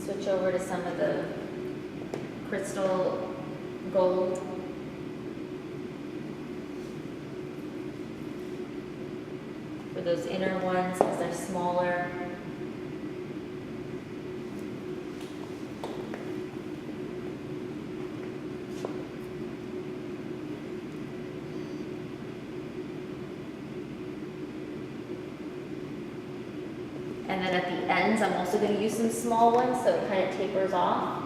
Switch over to some of the crystal gold. For those inner ones, because they're smaller. And then at the ends, I'm also going to use some small ones so it kind of tapers off.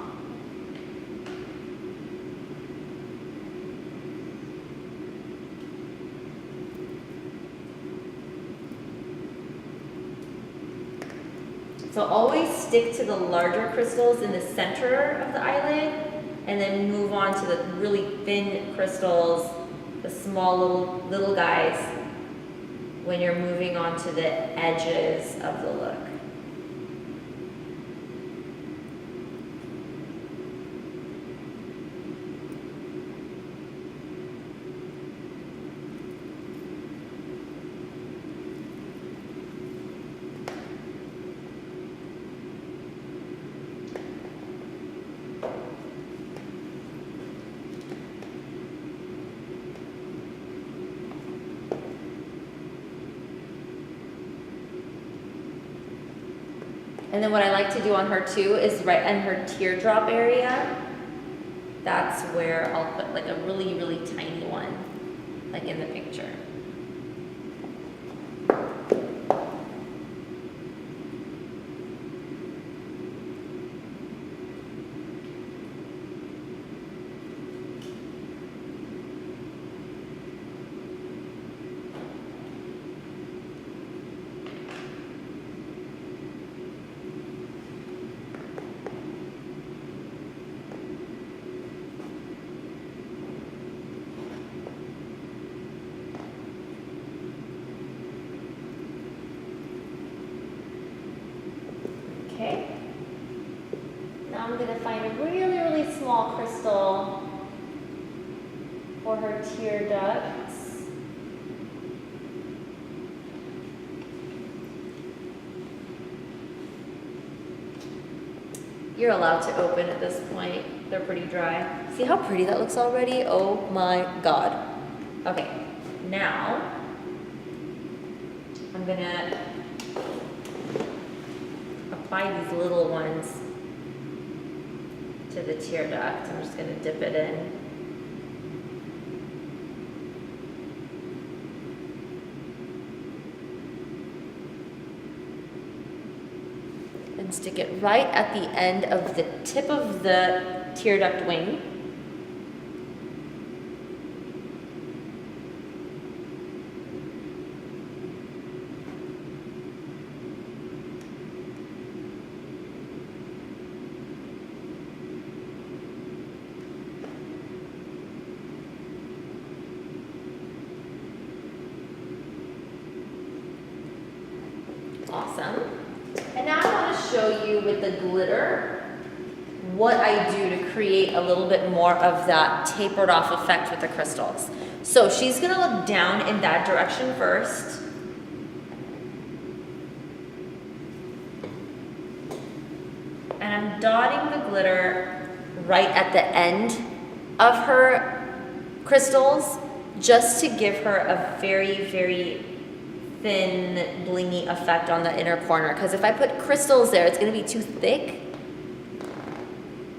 So always stick to the larger crystals in the center of the eyelid and then move on to the really thin crystals, the small little guys, when you're moving on to the edges of the look. And then what I like to do on her too is right in her teardrop area, that's where I'll put like a really, really tiny one, like in the picture. I'm gonna find a really, really small crystal for her tear ducts. You're allowed to open at this point. They're pretty dry. See how pretty that looks already? Oh my God. Okay, now I'm gonna apply these little ones to the tear duct. I'm just gonna dip it in. And stick it right at the end of the tip of the tear duct wing. Awesome. And now I want to show you with the glitter what I do to create a little bit more of that tapered off effect with the crystals. So she's going to look down in that direction first. And I'm dotting the glitter right at the end of her crystals just to give her a very, very thin, blingy effect on the inner corner. Because if I put crystals there, it's going to be too thick.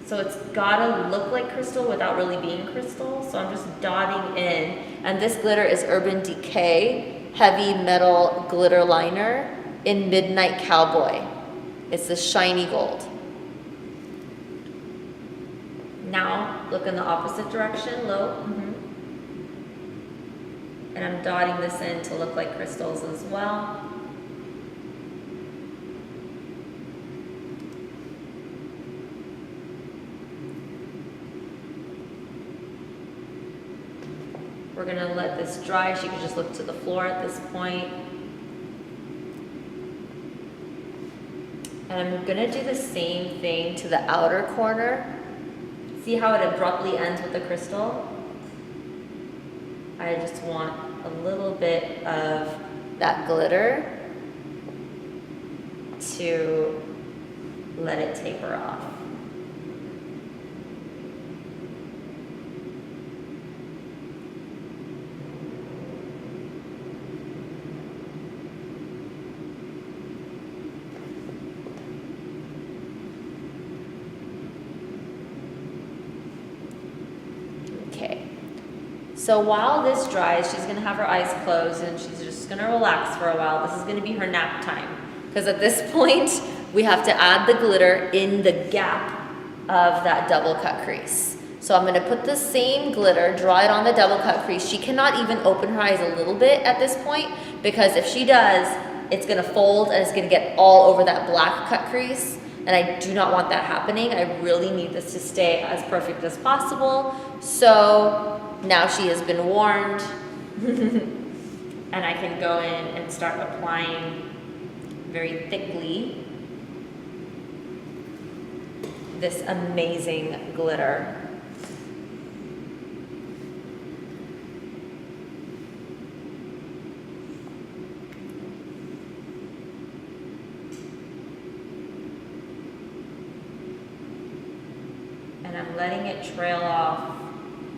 So it's gotta look like crystal without really being crystal. So I'm just dotting in. And this glitter is Urban Decay Heavy Metal Glitter Liner in Midnight Cowboy. It's the shiny gold. Now look in the opposite direction, low. And I'm dotting this in to look like crystals as well. We're gonna let this dry. She can just look to the floor at this point. And I'm gonna do the same thing to the outer corner. See how it abruptly ends with the crystal? I just want a little bit of that glitter to let it taper off. So while this dries, she's gonna have her eyes closed and she's just gonna relax for a while. This is gonna be her nap time. Because at this point, we have to add the glitter in the gap of that double cut crease. So I'm gonna put the same glitter, draw it on the double cut crease. She cannot even open her eyes a little bit at this point, because if she does, it's gonna fold and it's gonna get all over that black cut crease. And I do not want that happening. I really need this to stay as perfect as possible. So now she has been warned and I can go in and start applying very thickly this amazing glitter. And I'm letting it trail off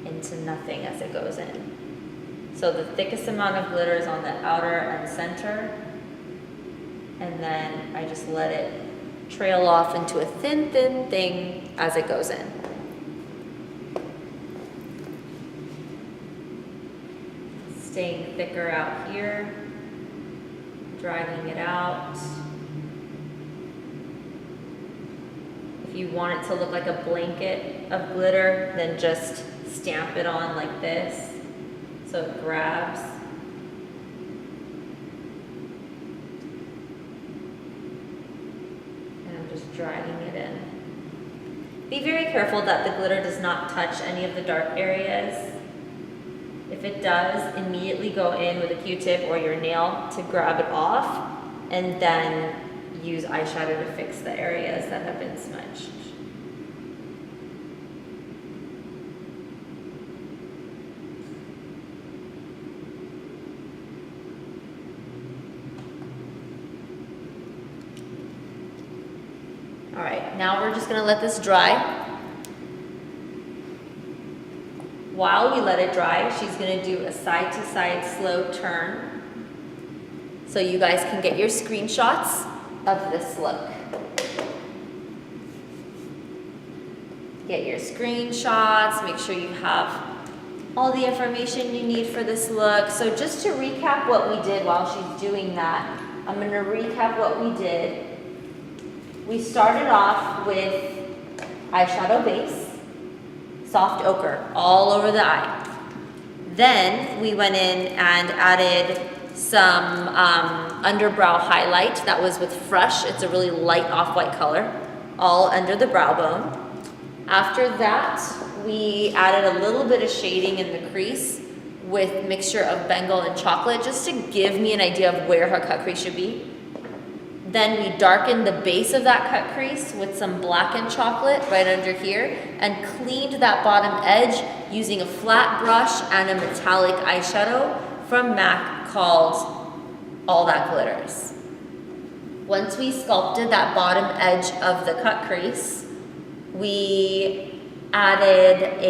into nothing as it goes in. So the thickest amount of glitter is on the outer and center, and then I just let it trail off into a thin, thin thing as it goes in. Staying thicker out here, dragging it out. If you want it to look like a blanket of glitter, then just stamp it on like this so it grabs. And I'm just dragging it in. Be very careful that the glitter does not touch any of the dark areas. If it does, immediately go in with a Q-tip or your nail to grab it off, and then use eyeshadow to fix the areas that have been smudged. All right, now we're just gonna let this dry. While we let it dry, she's gonna do a side-to-side slow turn so you guys can get your screenshots of this look. Get your screenshots, make sure you have all the information you need for this look. So just to recap what we did while she's doing that, I'm gonna recap what we did. We started off with eyeshadow base, soft ochre, all over the eye. Then we went in and added some underbrow highlight that was with Fresh. It's a really light off-white color, all under the brow bone. After that, we added a little bit of shading in the crease with mixture of Bengal and chocolate, just to give me an idea of where her cut crease should be. Then we darkened the base of that cut crease with some black and chocolate right under here and cleaned that bottom edge using a flat brush and a metallic eyeshadow from MAC called All That Glitters. Once we sculpted that bottom edge of the cut crease, we added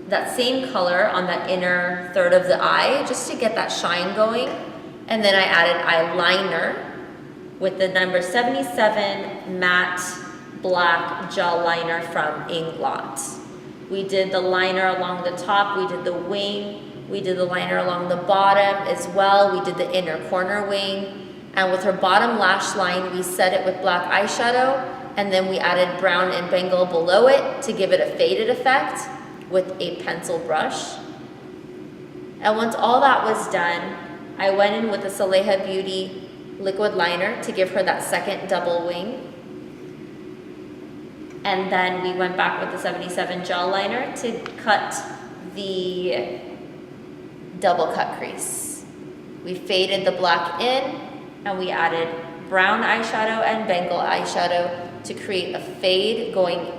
that same color on that inner third of the eye just to get that shine going. And then I added eyeliner with the number 77 matte black gel liner from Inglot. We did the liner along the top, we did the wing, we did the liner along the bottom as well, we did the inner corner wing. And with her bottom lash line, we set it with black eyeshadow, and then we added brown and Bengal below it to give it a faded effect with a pencil brush. And once all that was done, I went in with the Saleha Beauty liquid liner to give her that second double wing. And then we went back with the 77 gel liner to cut the double cut crease. We faded the black in, and we added brown eyeshadow and Bengal eyeshadow to create a fade going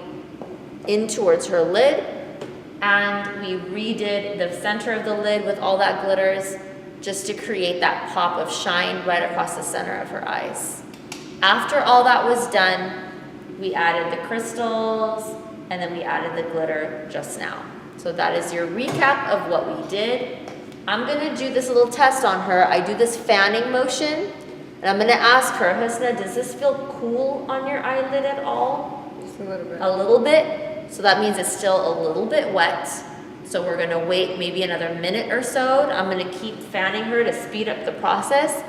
in towards her lid. And we redid the center of the lid with All That Glitters just to create that pop of shine right across the center of her eyes. After all that was done, we added the crystals, and then we added the glitter just now. So that is your recap of what we did. I'm gonna do this little test on her. I do this fanning motion, and I'm gonna ask her, Husna, does this feel cool on your eyelid at all? Just a little bit. A little bit? So that means it's still a little bit wet. So we're gonna wait maybe another minute or so. I'm gonna keep fanning her to speed up the process.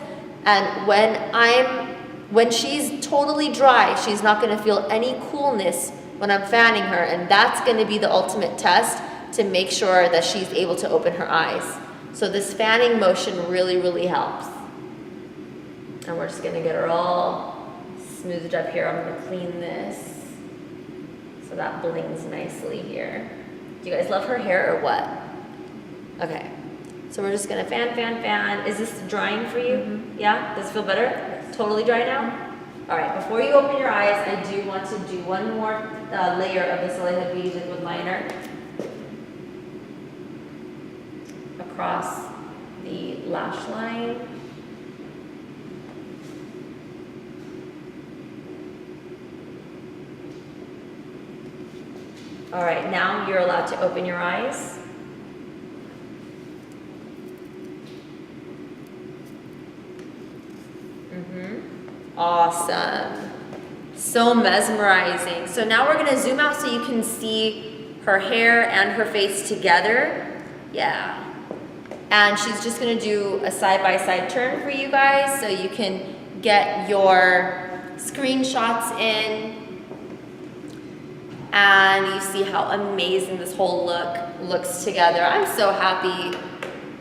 And when she's totally dry, she's not gonna feel any coolness when I'm fanning her. And that's gonna be the ultimate test to make sure that she's able to open her eyes. So this fanning motion really, really helps. And we're just gonna get her all smoothed up here. I'm gonna clean this so that blings nicely here. Do you guys love her hair or what? Okay, so we're just gonna fan, fan, fan. Is this drying for you? Mm-hmm. Yeah, does it feel better? Yes. Totally dry now? All right, before you open your eyes, I do want to do one more layer of the Saleha Beauty liquid liner across the lash line. All right, now you're allowed to open your eyes. Awesome. So mesmerizing. So now we're gonna zoom out so you can see her hair and her face together. Yeah. And she's just gonna do a side-by-side turn for you guys so you can get your screenshots in. And you see how amazing this whole look looks together. I'm so happy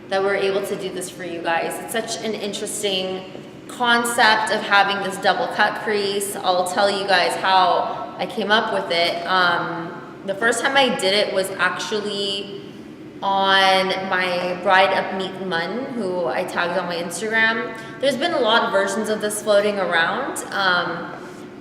that we're able to do this for you guys. It's such an interesting concept of having this double cut crease. I'll tell you guys how I came up with it. The first time I did it was actually on my bride Upmeet Mun, who I tagged on my Instagram. There's been a lot of versions of this floating around,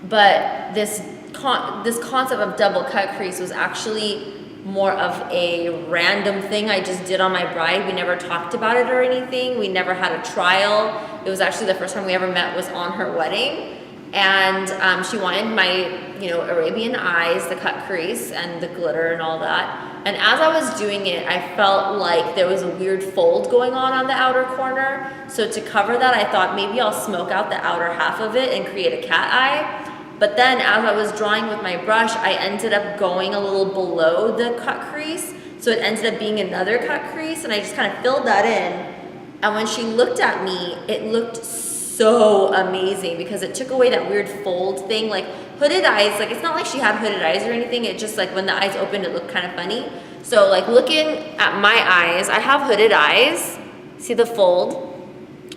but this concept of double cut crease was actually more of a random thing I just did on my bride. We never talked about it or anything. We never had a trial. It was actually the first time we ever met was on her wedding. And she wanted my, you know, Arabian eyes, the cut crease and the glitter and all that. And as I was doing it, I felt like there was a weird fold going on the outer corner. So to cover that, I thought maybe I'll smoke out the outer half of it and create a cat eye. But then as I was drawing with my brush, I ended up going a little below the cut crease. So it ended up being another cut crease, and I just kind of filled that in. And when she looked at me, it looked so amazing because it took away that weird fold thing. Like hooded eyes, like it's not like she had hooded eyes or anything. It just like when the eyes opened, it looked kind of funny. So like looking at my eyes, I have hooded eyes. See the fold?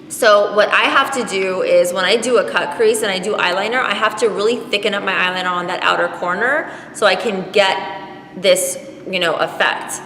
So what I have to do is when I do a cut crease and I do eyeliner, I have to really thicken up my eyeliner on that outer corner so I can get this, you know, effect.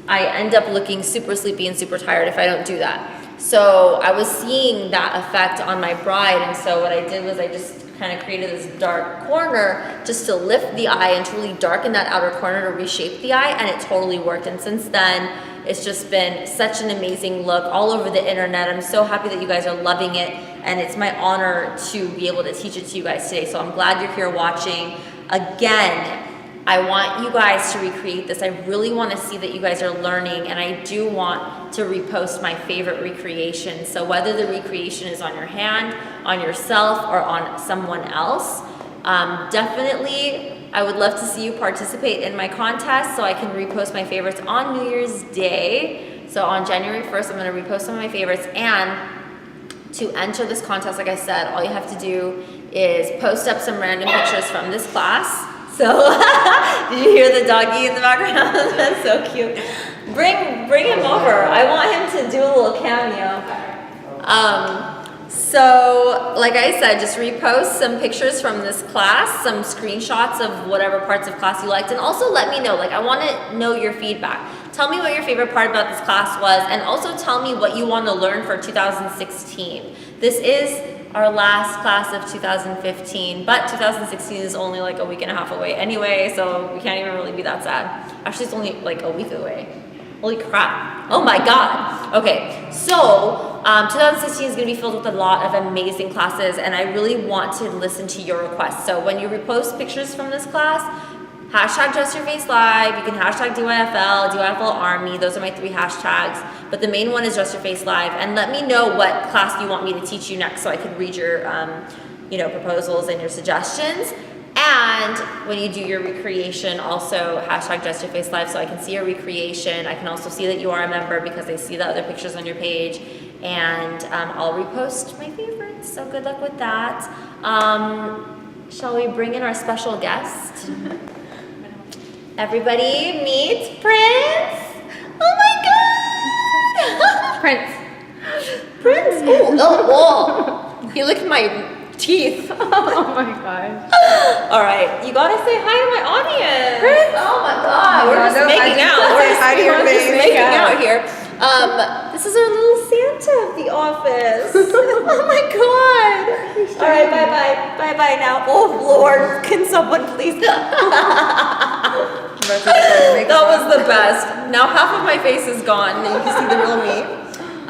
I end up looking super sleepy and super tired if I don't do that. So I was seeing that effect on my bride, and so what I did was I just kind of created this dark corner just to lift the eye and to really darken that outer corner to reshape the eye, and it totally worked. And since then, it's just been such an amazing look all over the internet. I'm so happy that you guys are loving it, and it's my honor to be able to teach it to you guys today. So I'm glad you're here watching. Again, I want you guys to recreate this. I really want to see that you guys are learning, and I do want to repost my favorite recreation. So whether the recreation is on your hand, on yourself, or on someone else, definitely I would love to see you participate in my contest so I can repost my favorites on New Year's Day. So on January 1st, I'm going to repost some of my favorites. And to enter this contest, like I said, all you have to do is post up some random pictures from this class. So, did you hear the doggy in the background? That's so cute. Bring him over. I want him to do a little cameo. So, like I said, just repost some pictures from this class, some screenshots of whatever parts of class you liked, and also let me know. Like, I want to know your feedback. Tell me what your favorite part about this class was, and also tell me what you want to learn for 2016. This is our last class of 2015, but 2016 is only like a week and a half away anyway, so we can't even really be that sad. Actually, it's only like a week away. Holy crap. Oh my God. Okay, so 2016 is going to be filled with a lot of amazing classes, and I really want to listen to your requests. So when you repost pictures from this class, hashtag Dress Your Face Live, you can hashtag DYFL, DYFL Army, those are my 3 hashtags, but the main one is Dress Your Face Live, and let me know what class you want me to teach you next so I can read your proposals and your suggestions. And when you do your recreation, also hashtag Dress Your Face Live so I can see your recreation. I can also see that you are a member because I see the other pictures on your page, and I'll repost my favorites, so good luck with that. Shall we bring in our special guest? Everybody meet Prince. Oh my God! Prince. Prince. Oh, he licked my teeth. Oh my gosh. All right, you gotta say hi to my audience. Prince. Oh my God, we're just making out. We're just making out here. This is our little Santa of the office. Oh my God. All right, bye-bye now. Oh Lord, can someone please? That was the best. Now half of my face is gone and you can see the real me.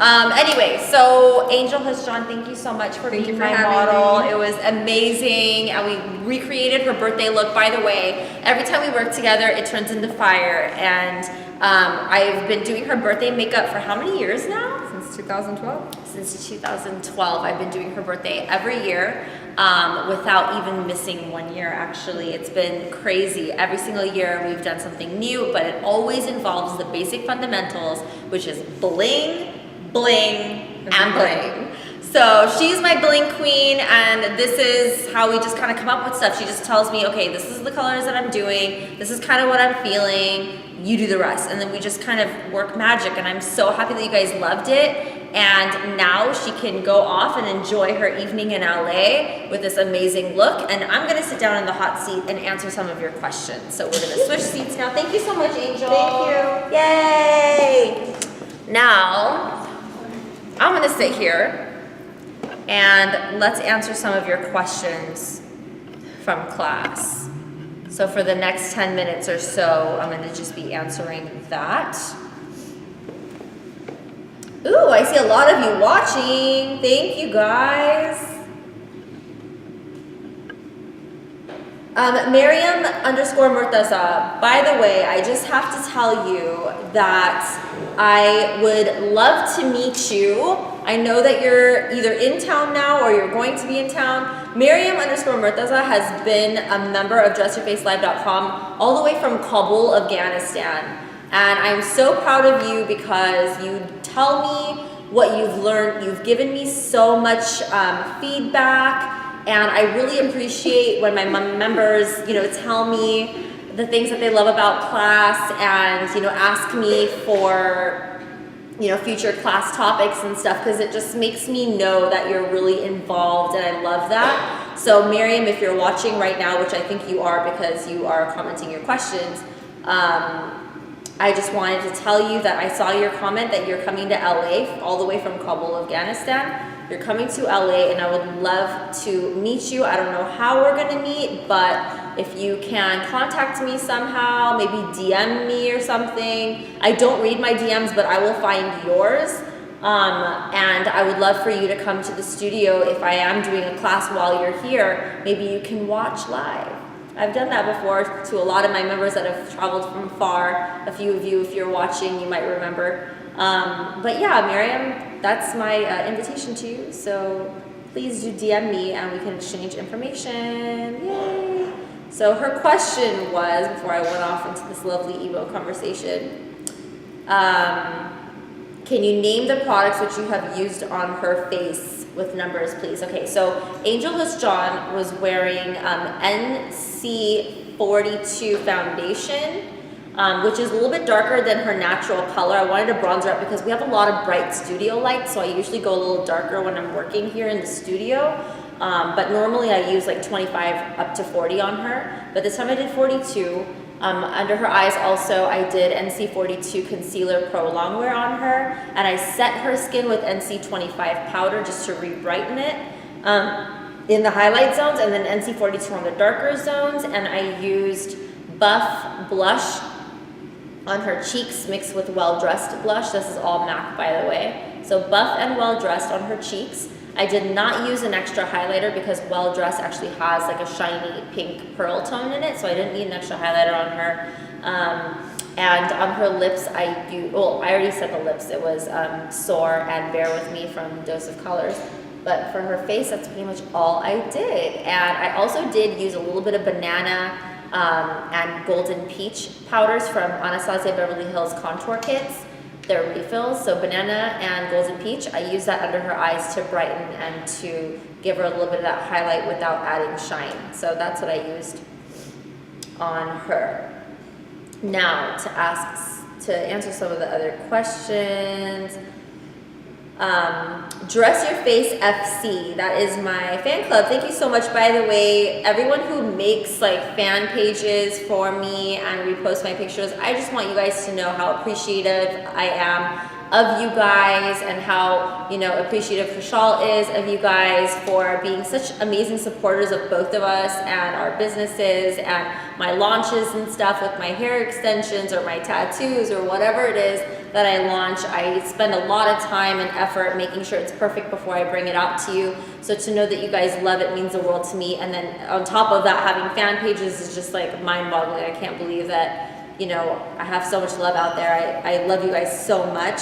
Anyway, so Angel Husjan, thank you so much for being my model. It was amazing, and we recreated her birthday look. By the way, every time we work together, it turns into fire, and I've been doing her birthday makeup for how many years now? Since 2012? Since 2012, I've been doing her birthday every year without even missing 1 year, actually. It's been crazy. Every single year we've done something new, but it always involves the basic fundamentals, which is bling, bling, and bling. So she's my bling queen, and this is how we just kind of come up with stuff. She just tells me, okay, this is the colors that I'm doing, this is kind of what I'm feeling, you do the rest. And then we just kind of work magic, and I'm so happy that you guys loved it. And now she can go off and enjoy her evening in LA with this amazing look. And I'm gonna sit down in the hot seat and answer some of your questions. So we're gonna switch seats now. Thank you so much, Angel. Thank you. Yay! Now, I'm gonna sit here and let's answer some of your questions from class. So for the next 10 minutes or so, I'm gonna just be answering that. Ooh, I see a lot of you watching. Thank you guys. Miriam underscore Murtaza. By the way, I just have to tell you that I would love to meet you. I know that you're either in town now or you're going to be in town. Miriam underscore Murtaza has been a member of DressYourFaceLive.com all the way from Kabul, Afghanistan. And I'm so proud of you because you tell me what you've learned. You've given me so much feedback. And I really appreciate when my members, tell me the things that they love about class and, ask me for, future class topics and stuff, because it just makes me know that you're really involved, and I love that. So Miriam, if you're watching right now, which I think you are because you are commenting your questions, I just wanted to tell you that I saw your comment that you're coming to LA all the way from Kabul, Afghanistan. You're coming to LA and I would love to meet you. I don't know how we're gonna meet, but if you can contact me somehow, maybe DM me or something. I don't read my DMs, but I will find yours. And I would love for you to come to the studio if I am doing a class while you're here. Maybe you can watch live. I've done that before to a lot of my members that have traveled from far. A few of you, if you're watching, you might remember. But yeah, Miriam, that's my invitation to you. So please do DM me and we can exchange information. Yay! So her question was, before I went off into this lovely Evo conversation, can you name the products which you have used on her face with numbers, please? Okay, so Angelus John was wearing NC42 foundation, which is a little bit darker than her natural color. I wanted to bronze her up because we have a lot of bright studio lights, so I usually go a little darker when I'm working here in the studio. But normally I use like 25 up to 40 on her, but this time I did 42. Under her eyes also, I did NC42 Concealer Pro Longwear on her, and I set her skin with NC25 powder just to re-brighten it in the highlight zones, and then NC42 on the darker zones, and I used Buff Blush on her cheeks mixed with Well Dressed blush. This is all MAC, by the way. So Buff and Well Dressed on her cheeks. I did not use an extra highlighter because Well Dressed actually has like a shiny pink pearl tone in it, so I didn't need an extra highlighter on her. And on her lips, I already said the lips. It was Soar and Bear With Me from Dose of Colors. But for her face, that's pretty much all I did. And I also did use a little bit of banana and golden peach powders from Anastasia Beverly Hills Contour Kits. They're refills, so banana and golden peach. I use that under her eyes to brighten and to give her a little bit of that highlight without adding shine. So that's what I used on her. Now to answer some of the other questions. Dress Your Face FC, that is my fan club. Thank you so much, by the way. Everyone who makes like fan pages for me and reposts my pictures, I just want you guys to know how appreciative I am of you guys and how, appreciative Kushal is of you guys for being such amazing supporters of both of us and our businesses and my launches and stuff with my hair extensions or my tattoos or whatever it is that I launch. I spend a lot of time and effort making sure it's perfect before I bring it out to you. So to know that you guys love it means the world to me. And then on top of that, having fan pages is just like mind-boggling. I can't believe that, I have so much love out there. I love you guys so much.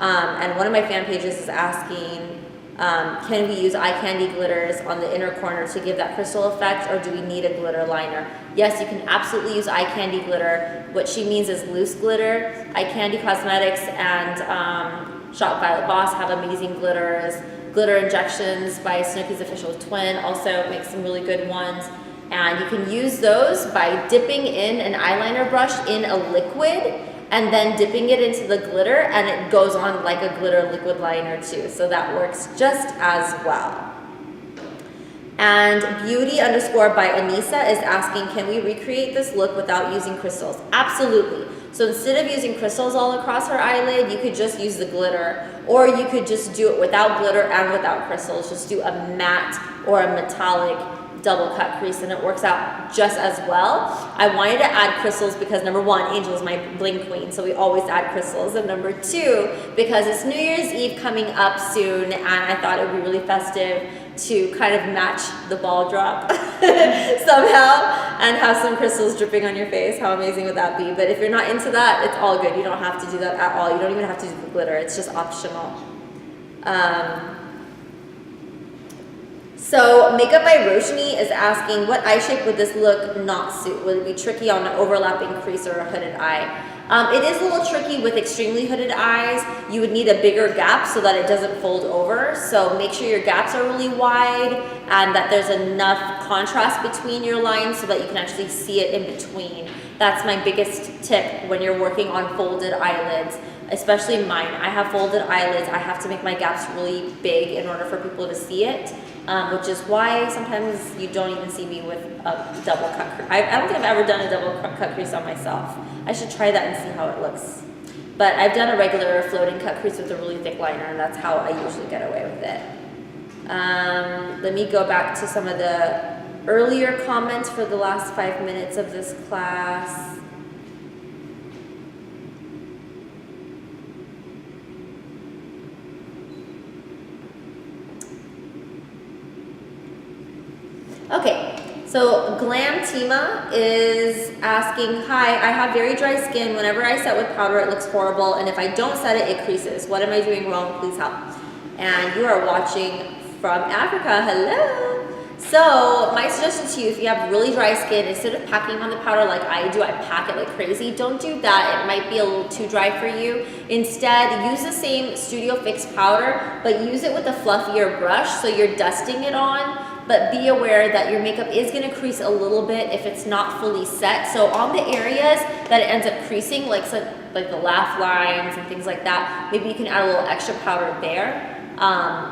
And one of my fan pages is asking, can we use eye candy glitters on the inner corner to give that crystal effect, or do we need a glitter liner? Yes, you can absolutely use eye candy glitter. What she means is loose glitter. Eye Candy Cosmetics and Shop Violet Boss have amazing glitters. Glitter Injections by Snooki's Official Twin also makes some really good ones. And you can use those by dipping in an eyeliner brush in a liquid and then dipping it into the glitter, and it goes on like a glitter liquid liner too. So that works just as well. And Beauty underscore by Anissa is asking, can we recreate this look without using crystals? Absolutely. So instead of using crystals all across her eyelid, you could just use the glitter, or you could just do it without glitter and without crystals. Just do a matte or a metallic double cut crease, and it works out just as well. I wanted to add crystals because number one, Angel is my bling queen, so we always add crystals. And number two, because it's New Year's Eve coming up soon, and I thought it would be really festive to kind of match the ball drop somehow. and have some crystals dripping on your face. How amazing would that be? But if you're not into that, it's all good. You don't have to do that at all. You don't even have to do the glitter. It's just optional. So Makeup by Roshni is asking, what eye shape would this look not suit? Would it be tricky on an overlapping crease or a hooded eye? It is a little tricky with extremely hooded eyes. You would need a bigger gap so that it doesn't fold over. So make sure your gaps are really wide and that there's enough contrast between your lines so that you can actually see it in between. That's my biggest tip when you're working on folded eyelids, especially mine. I have folded eyelids. I have to make my gaps really big in order for people to see it. Which is why sometimes you don't even see me with a double cut crease. I don't think I've ever done a double cut crease on myself. I should try that and see how it looks. But I've done a regular floating cut crease with a really thick liner, and that's how I usually get away with it. Let me go back to some of the earlier comments for the last 5 minutes of this class. Okay, so Glam Tima is asking, hi, I have very dry skin. Whenever I set with powder, it looks horrible, and if I don't set it, it creases. What am I doing wrong? Please help. And you are watching from Africa. Hello. So my suggestion to you, if you have really dry skin, instead of packing on the powder like I do, I pack it like crazy. Don't do that. It might be a little too dry for you. Instead, use the same Studio Fix powder, but use it with a fluffier brush so you're dusting it on. But be aware that your makeup is going to crease a little bit if it's not fully set. So on the areas that it ends up creasing, like the laugh lines and things like that, maybe you can add a little extra powder there.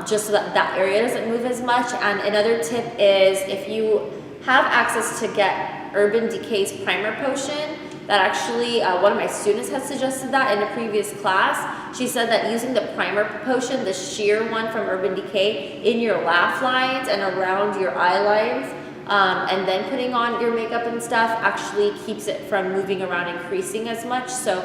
Just so that that area doesn't move as much. And another tip is if you have access to get Urban Decay's primer potion, that actually one of my students had suggested that in a previous class. She said that using the primer potion, the sheer one from Urban Decay, in your laugh lines and around your eye lines, and then putting on your makeup and stuff actually keeps it from moving around and creasing as much. So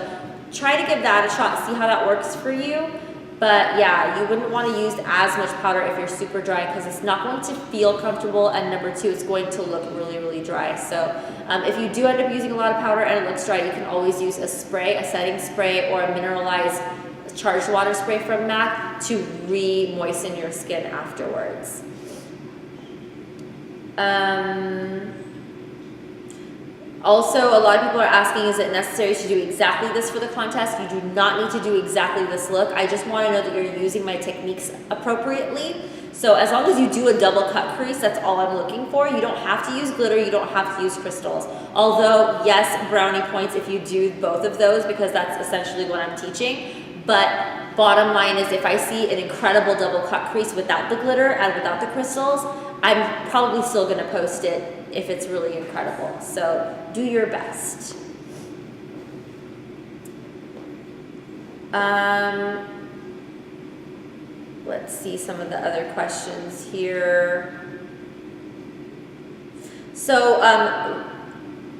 try to give that a shot, see how that works for you. But yeah, you wouldn't want to use as much powder if you're super dry because it's not going to feel comfortable, and number two, it's going to look really, really dry. So if you do end up using a lot of powder and it looks dry, you can always use a spray, a setting spray, or a mineralized charged water spray from MAC to re-moisten your skin afterwards. Also, a lot of people are asking, is it necessary to do exactly this for the contest? You do not need to do exactly this look. I just want to know that you're using my techniques appropriately. So as long as you do a double cut crease, that's all I'm looking for. You don't have to use glitter, you don't have to use crystals. Although, yes, brownie points if you do both of those because that's essentially what I'm teaching. But bottom line is if I see an incredible double cut crease without the glitter and without the crystals, I'm probably still gonna post it if it's really incredible. So do your best. Let's see some of the other questions here. So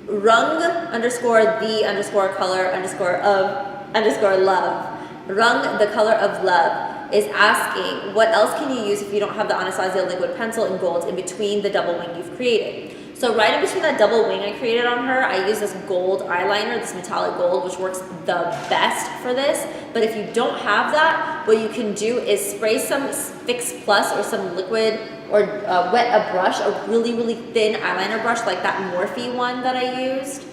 Rung underscore the underscore color underscore of underscore love. Rung the color of love is asking, what else can you use if you don't have the Anastasia liquid pencil in gold in between the double wing you've created? So right in between that double wing I created on her, I use this gold eyeliner, this metallic gold, which works the best for this. But if you don't have that, what you can do is spray some Fix Plus or some liquid or wet a brush, a really, really thin eyeliner brush like that Morphe one that I used.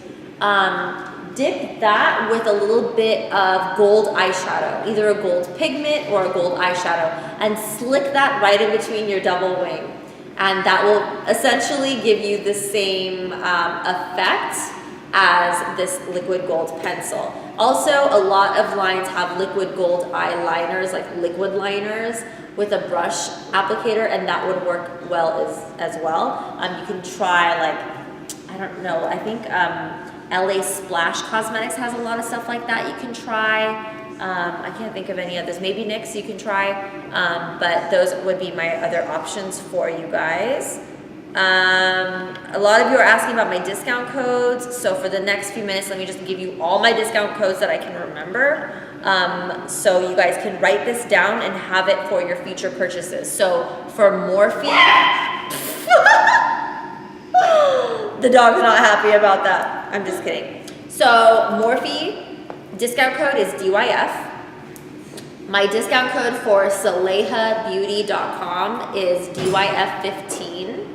Dip that with a little bit of gold eyeshadow, either a gold pigment or a gold eyeshadow, and slick that right in between your double wing. And that will essentially give you the same effect as this liquid gold pencil. Also, a lot of lines have liquid gold eyeliners, like liquid liners, with a brush applicator, and that would work well as well. You can try, like, I don't know, I think LA Splash Cosmetics has a lot of stuff like that you can try. I can't think of any others. Maybe NYX you can try, but those would be my other options for you guys. A lot of you are asking about my discount codes, so for the next few minutes, let me just give you all my discount codes that I can remember, so you guys can write this down and have it for your future purchases. So for Morphe, The dog's not happy about that. I'm just kidding. So Morphe, discount code is DYF. My discount code for SalehaBeauty.com is DYF15.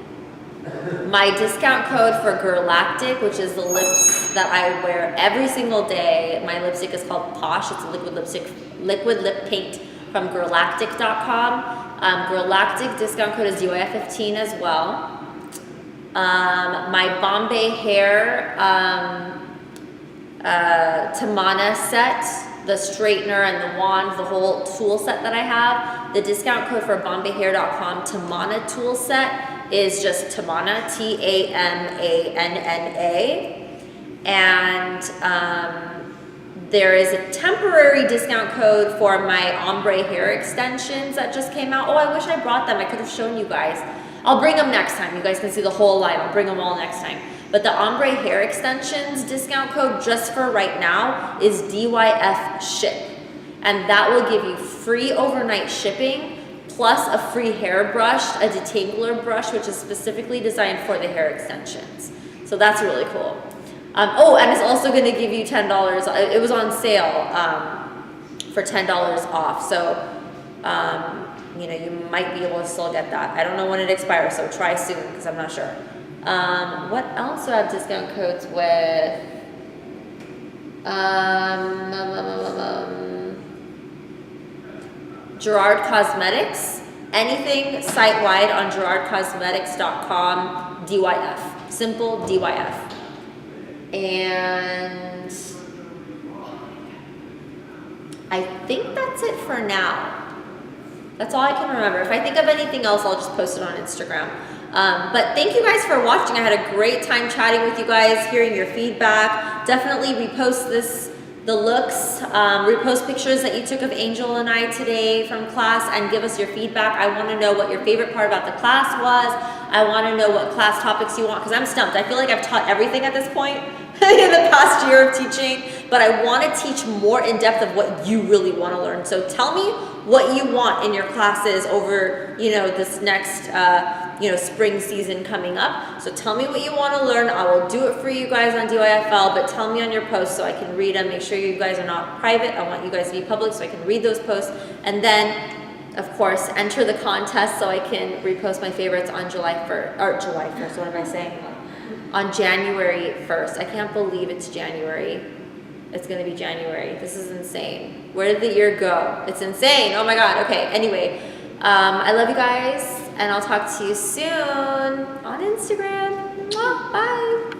My discount code for Girlactic, which is the lips that I wear every single day, my lipstick is called Posh. It's a liquid lip paint from Girlactic.com. Girlactic discount code is DYF15 as well. My Bombay Hair Tamana set, the straightener and the wand, the whole tool set that I have. The discount code for BombayHair.com Tamana tool set is just Tamana, T-A-M-A-N-N-A. And there is a temporary discount code for my ombre hair extensions that just came out. Oh, I wish I brought them. I could have shown you guys. I'll bring them next time. You guys can see the whole line. I'll bring them all next time. But the ombre hair extensions discount code just for right now is DYF ship. And that will give you free overnight shipping plus a free hair brush, a detangler brush, which is specifically designed for the hair extensions. So that's really cool. Oh, and it's also going to give you $10. It was on sale for $10 off. So, you know, you might be able to still get that. I don't know when it expires, so try soon because I'm not sure. What else do I have discount codes with? Gerard Cosmetics. Anything site-wide on gerardcosmetics.com, DYF. Simple DYF. And I think that's it for now. That's all I can remember. If I think of anything else, I'll just post it on Instagram. But thank you guys for watching. I had a great time chatting with you guys, hearing your feedback. Definitely repost the looks, repost pictures that you took of Angel and I today from class and give us your feedback. I want to know what your favorite part about the class was. I want to know what class topics you want because I'm stumped. I feel like I've taught everything at this point in the past year of teaching, but I want to teach more in depth of what you really want to learn. So tell me what you want in your classes over, you know, this next, you know, spring season coming up. So tell me what you want to learn. I will do it for you guys on DYFL, but tell me on your posts so I can read them. Make sure you guys are not private. I want you guys to be public so I can read those posts. And then, of course, enter the contest so I can repost my favorites on July 1st, what am I saying? On January 1st. I can't believe it's January. It's gonna be January. This is insane. Where did the year go? It's insane. Oh my God. Okay, anyway. I love you guys, and I'll talk to you soon on Instagram. Mwah, bye.